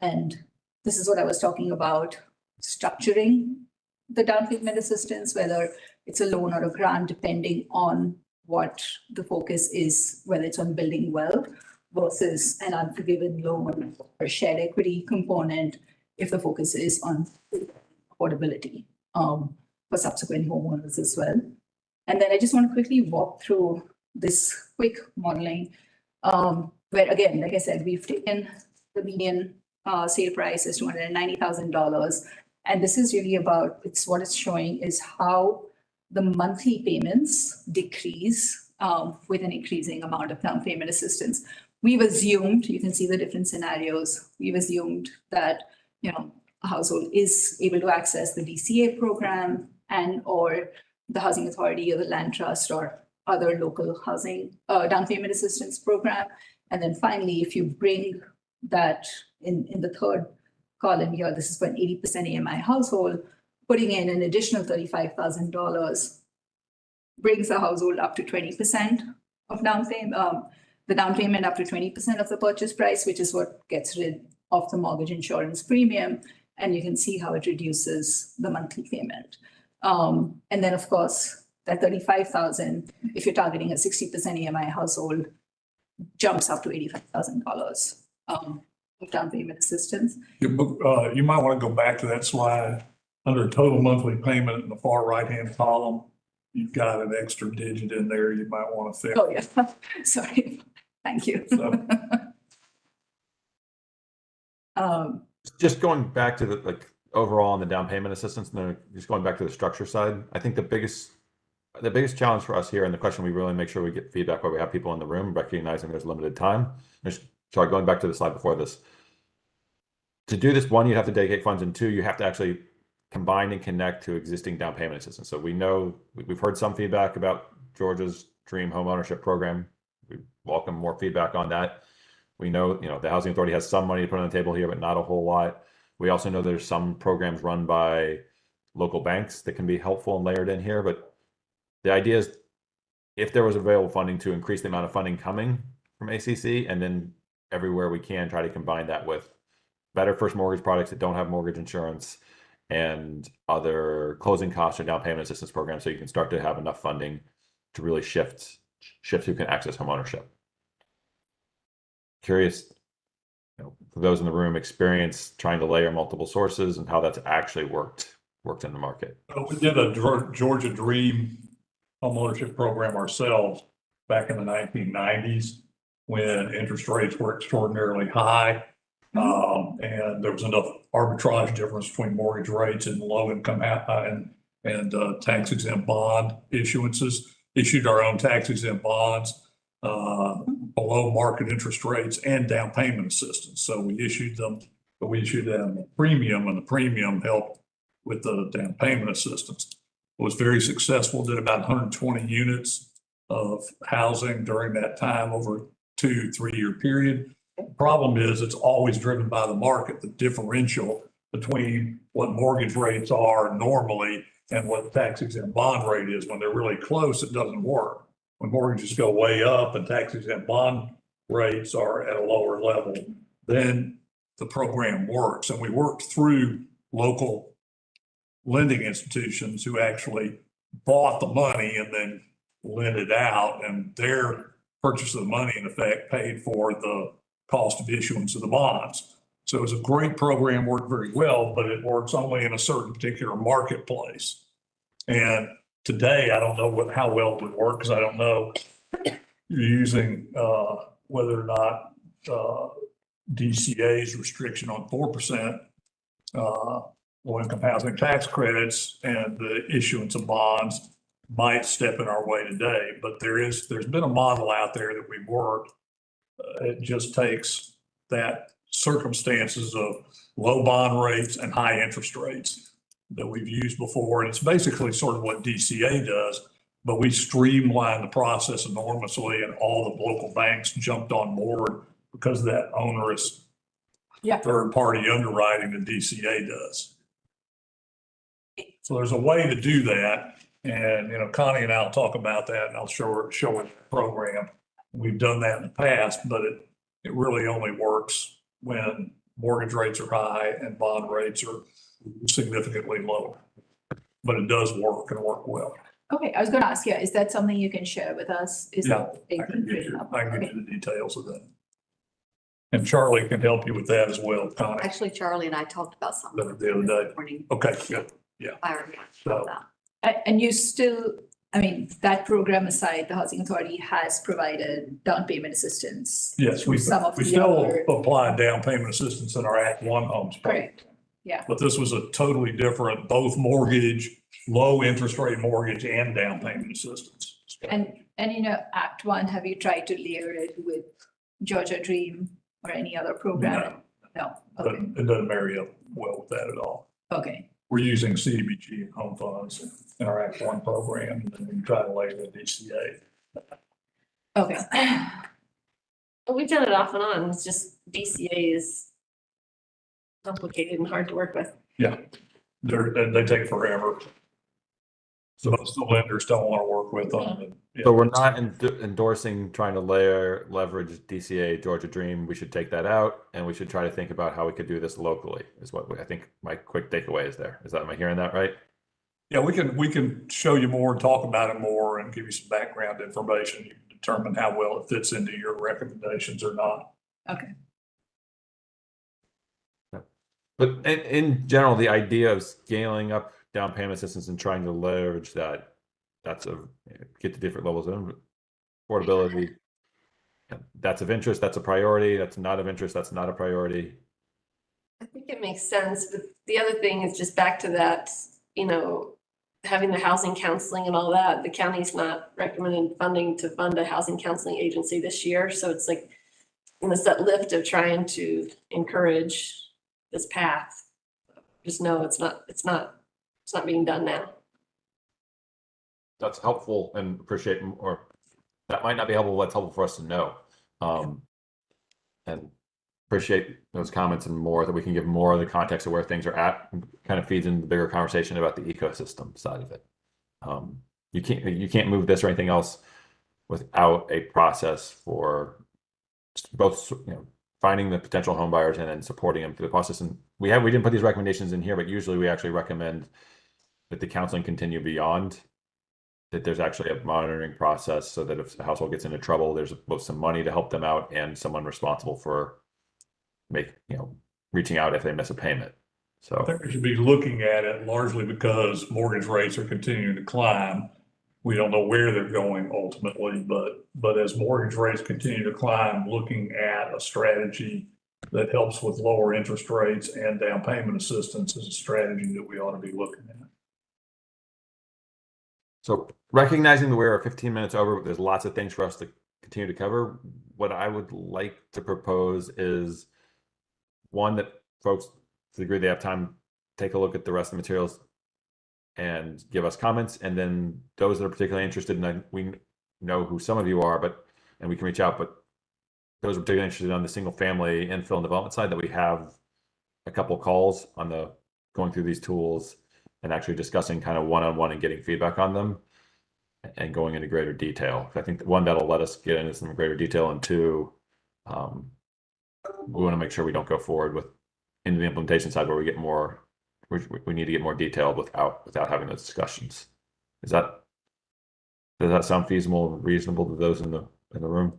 And this is what I was talking about, structuring the down payment assistance, whether it's a loan or a grant, depending on what the focus is, whether it's on building wealth versus an unforgiven loan or shared equity component, if the focus is on affordability for subsequent homeowners as well. And then I just want to quickly walk through this quick modeling, where again, like I said, we've taken the median sale price is $290,000. And this is really about, what it's showing is how the monthly payments decrease with an increasing amount of down payment assistance. We've assumed, you can see the different scenarios, we've assumed that, a household is able to access the DCA program and or the housing authority or the land trust or other local housing down payment assistance program. And then finally, if you bring that in the third column here, this is for an 80% AMI household, putting in an additional $35,000 brings the household up to 20% of down payment, the down payment up to 20% of the purchase price, which is what gets rid of the mortgage insurance premium. And you can see how it reduces the monthly payment. And then of course, that $35,000, if you're targeting a 60% EMI household, jumps up to $85,000 of down payment assistance.
You might want to go back to that slide. Under total monthly payment in the far right-hand column, you've got an extra digit in there you might want to fix.
Oh, yeah, sorry. Thank you.
So-
Just going back to the overall on the down payment assistance, and then just going back to the structure side, I think the biggest challenge for us here, and the question we really make sure we get feedback where we have people in the room, recognizing there's limited time. Sorry, going back to the slide before this. To do this, one, you have to dedicate funds, and two, you have to actually combine and connect to existing down payment assistance. So we know we've heard some feedback about Georgia's Dream Home Ownership Program. We welcome more feedback on that. We know, the Housing Authority has some money to put on the table here, but not a whole lot. We also know there's some programs run by local banks that can be helpful and layered in here. But the idea is, if there was available funding, to increase the amount of funding coming from ACC, and then everywhere we can try to combine that with better first mortgage products that don't have mortgage insurance and other closing costs or down payment assistance programs, so you can start to have enough funding to really shift who can access home ownership. Curious, for those in the room, experience trying to layer multiple sources and how that's actually worked in the market.
We did a Georgia Dream home ownership program ourselves back in the 1990s when interest rates were extraordinarily high. And there was enough arbitrage difference between mortgage rates and low income and tax exempt bond issuances. Issued our own tax exempt bonds below market interest rates and down payment assistance. So we issued them, but we issued them a premium, and the premium helped with the down payment assistance. It was very successful, did about 120 units of housing during that time over a 2-3 year period. The problem is it's always driven by the market, the differential between what mortgage rates are normally and what the tax exempt bond rate is. When they're really close, it doesn't work. When mortgages go way up and tax exempt bond rates are at a lower level, then the program works. And we worked through local lending institutions who actually bought the money and then lent it out, and their purchase of the money in effect paid for the cost of issuance of the bonds. So it was a great program, worked very well, but it works only in a certain particular marketplace. And today, I don't know how well it would work, because I don't know you're using whether or not DCA's restriction on 4% low-income housing tax credits and the issuance of bonds might step in our way today. But there's been a model out there that we've worked. It just takes that circumstances of low bond rates and high interest rates that we've used before. And it's basically sort of what DCA does, but we streamlined the process enormously, and all the local banks jumped on board because of that onerous third-party underwriting that DCA does. So there's a way to do that. And, Connie and I'll talk about that, and I'll show her the program. We've done that in the past, but it really only works when mortgage rates are high and bond rates are significantly lower. But it does work, and work well.
Okay, I was going to ask you, is that something you can share with us?
Yeah, I can give you the details of that. And Charlie can help you with that as well, Connie,
Actually, Charlie and I talked about something.
the other day.
Morning.
Okay, good.
I already
So-
about that.
And you still, that program aside, the Housing Authority has provided down payment assistance.
Yes,
through
we
some of the
still
other-
apply down payment assistance in our Act One homes. program.
Correct, yeah.
But this was a totally different, both mortgage, low interest rate mortgage and down payment assistance.
And Act One, have you tried to layer it with Georgia Dream or any other program? No, okay,
It doesn't marry up well with that at all.
okay.
We're using CDBG and home funds in our Act One program, and then we try to layer the DCA.
Okay.
But we've done it off and on. It's just DCA is complicated and hard to work with.
They take forever. So most of the lenders don't want to work with them.
So we're not endorsing trying to leverage DCA Georgia Dream. We should take that out, and we should try to think about how we could do this locally, is what I think my quick takeaway is there. Am I hearing that right?
Yeah, we can show you more and talk about it more and give you some background information. You can determine how well it fits into your recommendations or not.
Okay.
But in general, the idea of scaling up down payment assistance and trying to leverage get to different levels of affordability. that's of interest, that's a priority, that's not of interest, that's not a priority.
I think it makes sense, but the other thing is just back to that, having the housing counseling and all that, the county's not recommending funding to fund a housing counseling agency this year, so it's like, it's that lift of trying to encourage this path. Just know it's not being done now.
That's helpful and appreciate, or that might not be helpful, but it's helpful for us to know. And appreciate those comments and more, that we can give more of the context of where things are at, and kind of feeds into the bigger conversation about the ecosystem side of it. You can't move this or anything else without a process for both, finding the potential home buyers and then supporting them through the process. And we didn't put these recommendations in here, but usually we actually recommend that the counseling continue beyond, that there's actually a monitoring process, so that if a household gets into trouble, there's both some money to help them out and someone responsible for reaching out if they miss a payment.
I
So
think we should be looking at it largely because mortgage rates are continuing to climb. We don't know where they're going ultimately, but as mortgage rates continue to climb, looking at a strategy that helps with lower interest rates and down payment assistance is a strategy that we ought to be looking at.
So recognizing that we're 15 minutes over, there's lots of things for us to continue to cover. What I would like to propose is, one, that folks, to the degree they have time, take a look at the rest of the materials and give us comments. And then those that are particularly interested in, we know who some of you are, and we can reach out, but those are particularly interested on the single family infill and development side, that we have a couple calls on the going through these tools and actually discussing kind of one-on-one and getting feedback on them and going into greater detail. I think one, that'll let us get into some greater detail, and two, we want to make sure we don't go forward into the implementation side where we get more, we need to get more detailed without having those discussions. Does that sound feasible and reasonable to those in the room?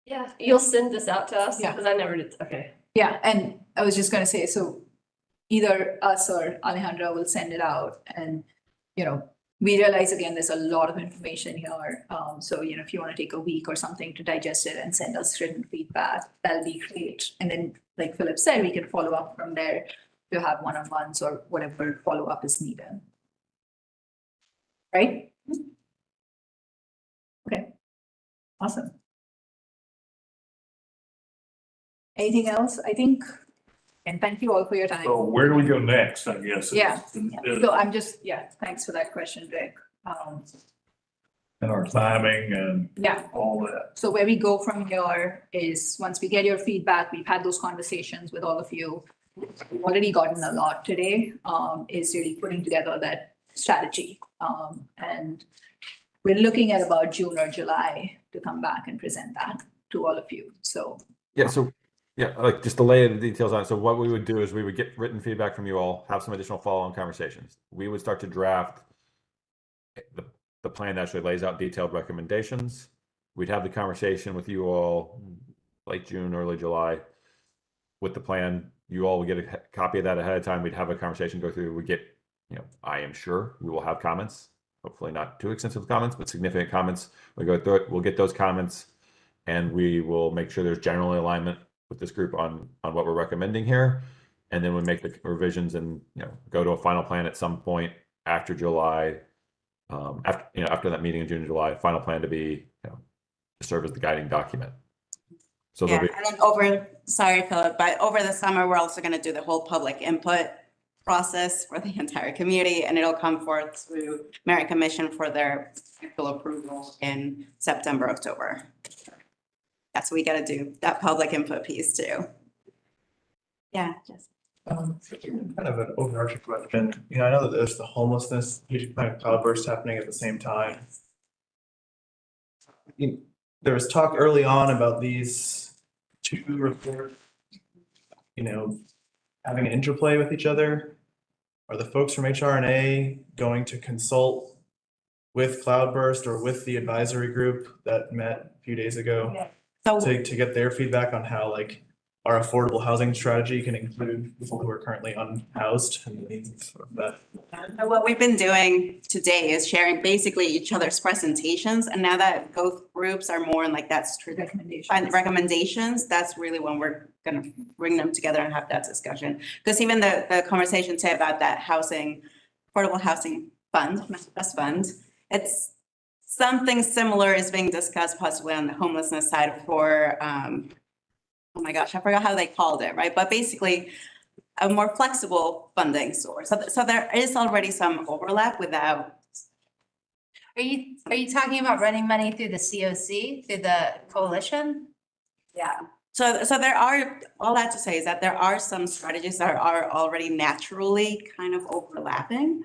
Yeah, you'll send this out to us?
Yeah.
Because I never did, okay.
Yeah, and I was just gonna say, so either us or Alejandra will send it out, and, we realize, again, there's a lot of information here. So, if you want to take a week or something to digest it and send us written feedback, that'll be great. And then, like Philip said, we can follow up from there to have one-on-ones or whatever follow-up is needed. Right? Okay, awesome. Anything else? I think, and thank you all for your time.
So where do we go next, I guess?
Yeah. So I'm just, thanks for that question, Rick.
And our timing and
Yeah,
all that.
so where we go from here is, once we get your feedback, we've had those conversations with all of you. We've already gotten a lot today, is really putting together that strategy. And we're looking at about June or July to come back and present that to all of you, so.
Like just to lay the details on it. So what we would do is we would get written feedback from you all, have some additional follow-on conversations. We would start to draft the plan that actually lays out detailed recommendations. We'd have the conversation with you all late June, early July with the plan. You all would get a copy of that ahead of time. We'd have a conversation go through. We get, I am sure we will have comments, hopefully not too extensive comments, but significant comments. We go through it, we'll get those comments, and we will make sure there's general alignment with this group on what we're recommending here. And then we make the revisions and, go to a final plan at some point after July, after that meeting in June and July, final plan to be, to serve as the guiding document. So
Yeah,
there'll be,
and then sorry, Philip, but over the summer, we're also gonna do the whole public input process for the entire community, and it'll come forth through Mayor and Commission for their full approval in September, October. That's what we gotta do, that public input piece too. Yeah, just.
Kind of an overarching question. I know that there's the homelessness, kind of cloudburst happening at the same time. There was talk early on about these two reports, having an interplay with each other. Are the folks from HRNA going to consult with Cloudburst or with the advisory group that met a few days ago?
So
To get their feedback on how our affordable housing strategy can include people who are currently unhoused and the needs of that.
What we've been doing today is sharing basically each other's presentations, and now that both groups are more in like that's recommendations, that's really when we're gonna bring them together and have that discussion. Because even the conversation today about that housing, affordable housing fund, best fund, it's something similar is being discussed possibly on the homelessness side for, oh my gosh, I forgot how they called it, right? But basically a more flexible funding source. So there is already some overlap without.
Are you talking about running money through the COC, through the coalition?
Yeah. So there are, all that to say is that there are some strategies that are already naturally kind of overlapping.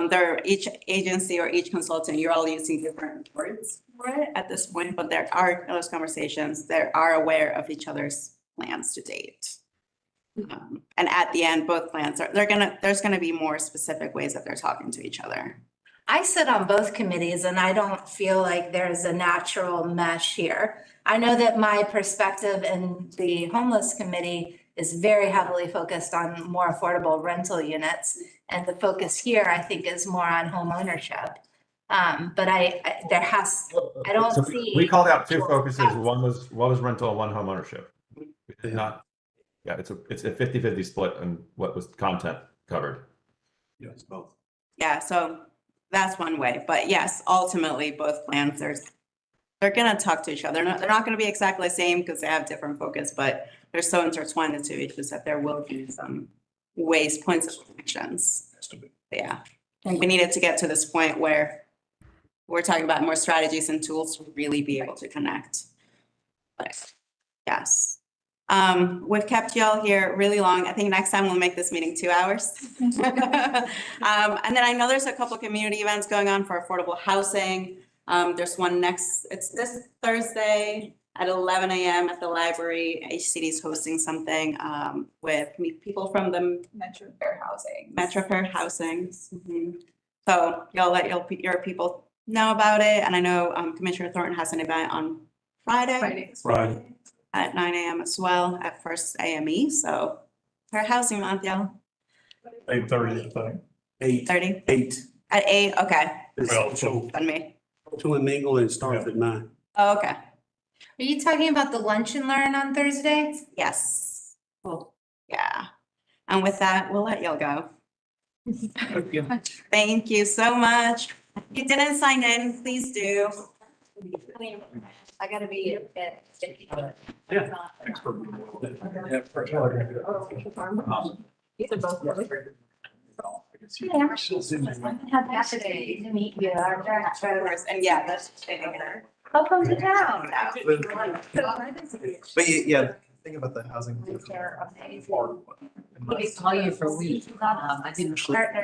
There, each agency or each consultant, you're all using different words for it at this point, but there are those conversations, they are aware of each other's plans to date. And at the end, both plans are, there's gonna be more specific ways that they're talking to each other.
I sit on both committees and I don't feel like there's a natural mesh here. I know that my perspective in the homeless committee is very heavily focused on more affordable rental units. And the focus here, I think, is more on home ownership. But I don't
So
see.
we called out two focuses. One was rental and one home ownership. We did not, yeah, it's a 50-50 split on what was content covered.
Yes, both.
Yeah, so that's one way, but yes, ultimately, both plans, they're gonna talk to each other. They're not gonna be exactly the same because they have different focus, but they're so intertwined the two issues that there will be some ways, points of connections. Yeah, and we needed to get to this point where we're talking about more strategies and tools to really be able to connect. But yes, we've kept y'all here really long. I think next time we'll make this meeting 2 hours. And then I know there's a couple of community events going on for affordable housing. There's one it's this Thursday at 11 a.m. at the library. HCD is hosting something with people from the
Metro Fair Housing.
Metro Fair Housing. Mhm. So y'all let your people know about it. And I know Commissioner Thornton has an event on Friday at 9 a.m. as well at First AME. So Fair Housing Month, y'all.
8:30, I think.
8:30
8.
at 8. Okay,
Well, so
on me.
To and mingle and starts at 9.
Oh, okay.
Are you talking about the lunch and learn on Thursday?
Yes. Cool. Yeah. And with that, we'll let y'all go. Thank you so much. If you didn't sign in, please do.
I gotta be at.
thanks for being
These are both.
Happy to meet you.
And yeah, that's.
Welcome to town.
But yeah, think about the housing.
I call you for a week. I didn't.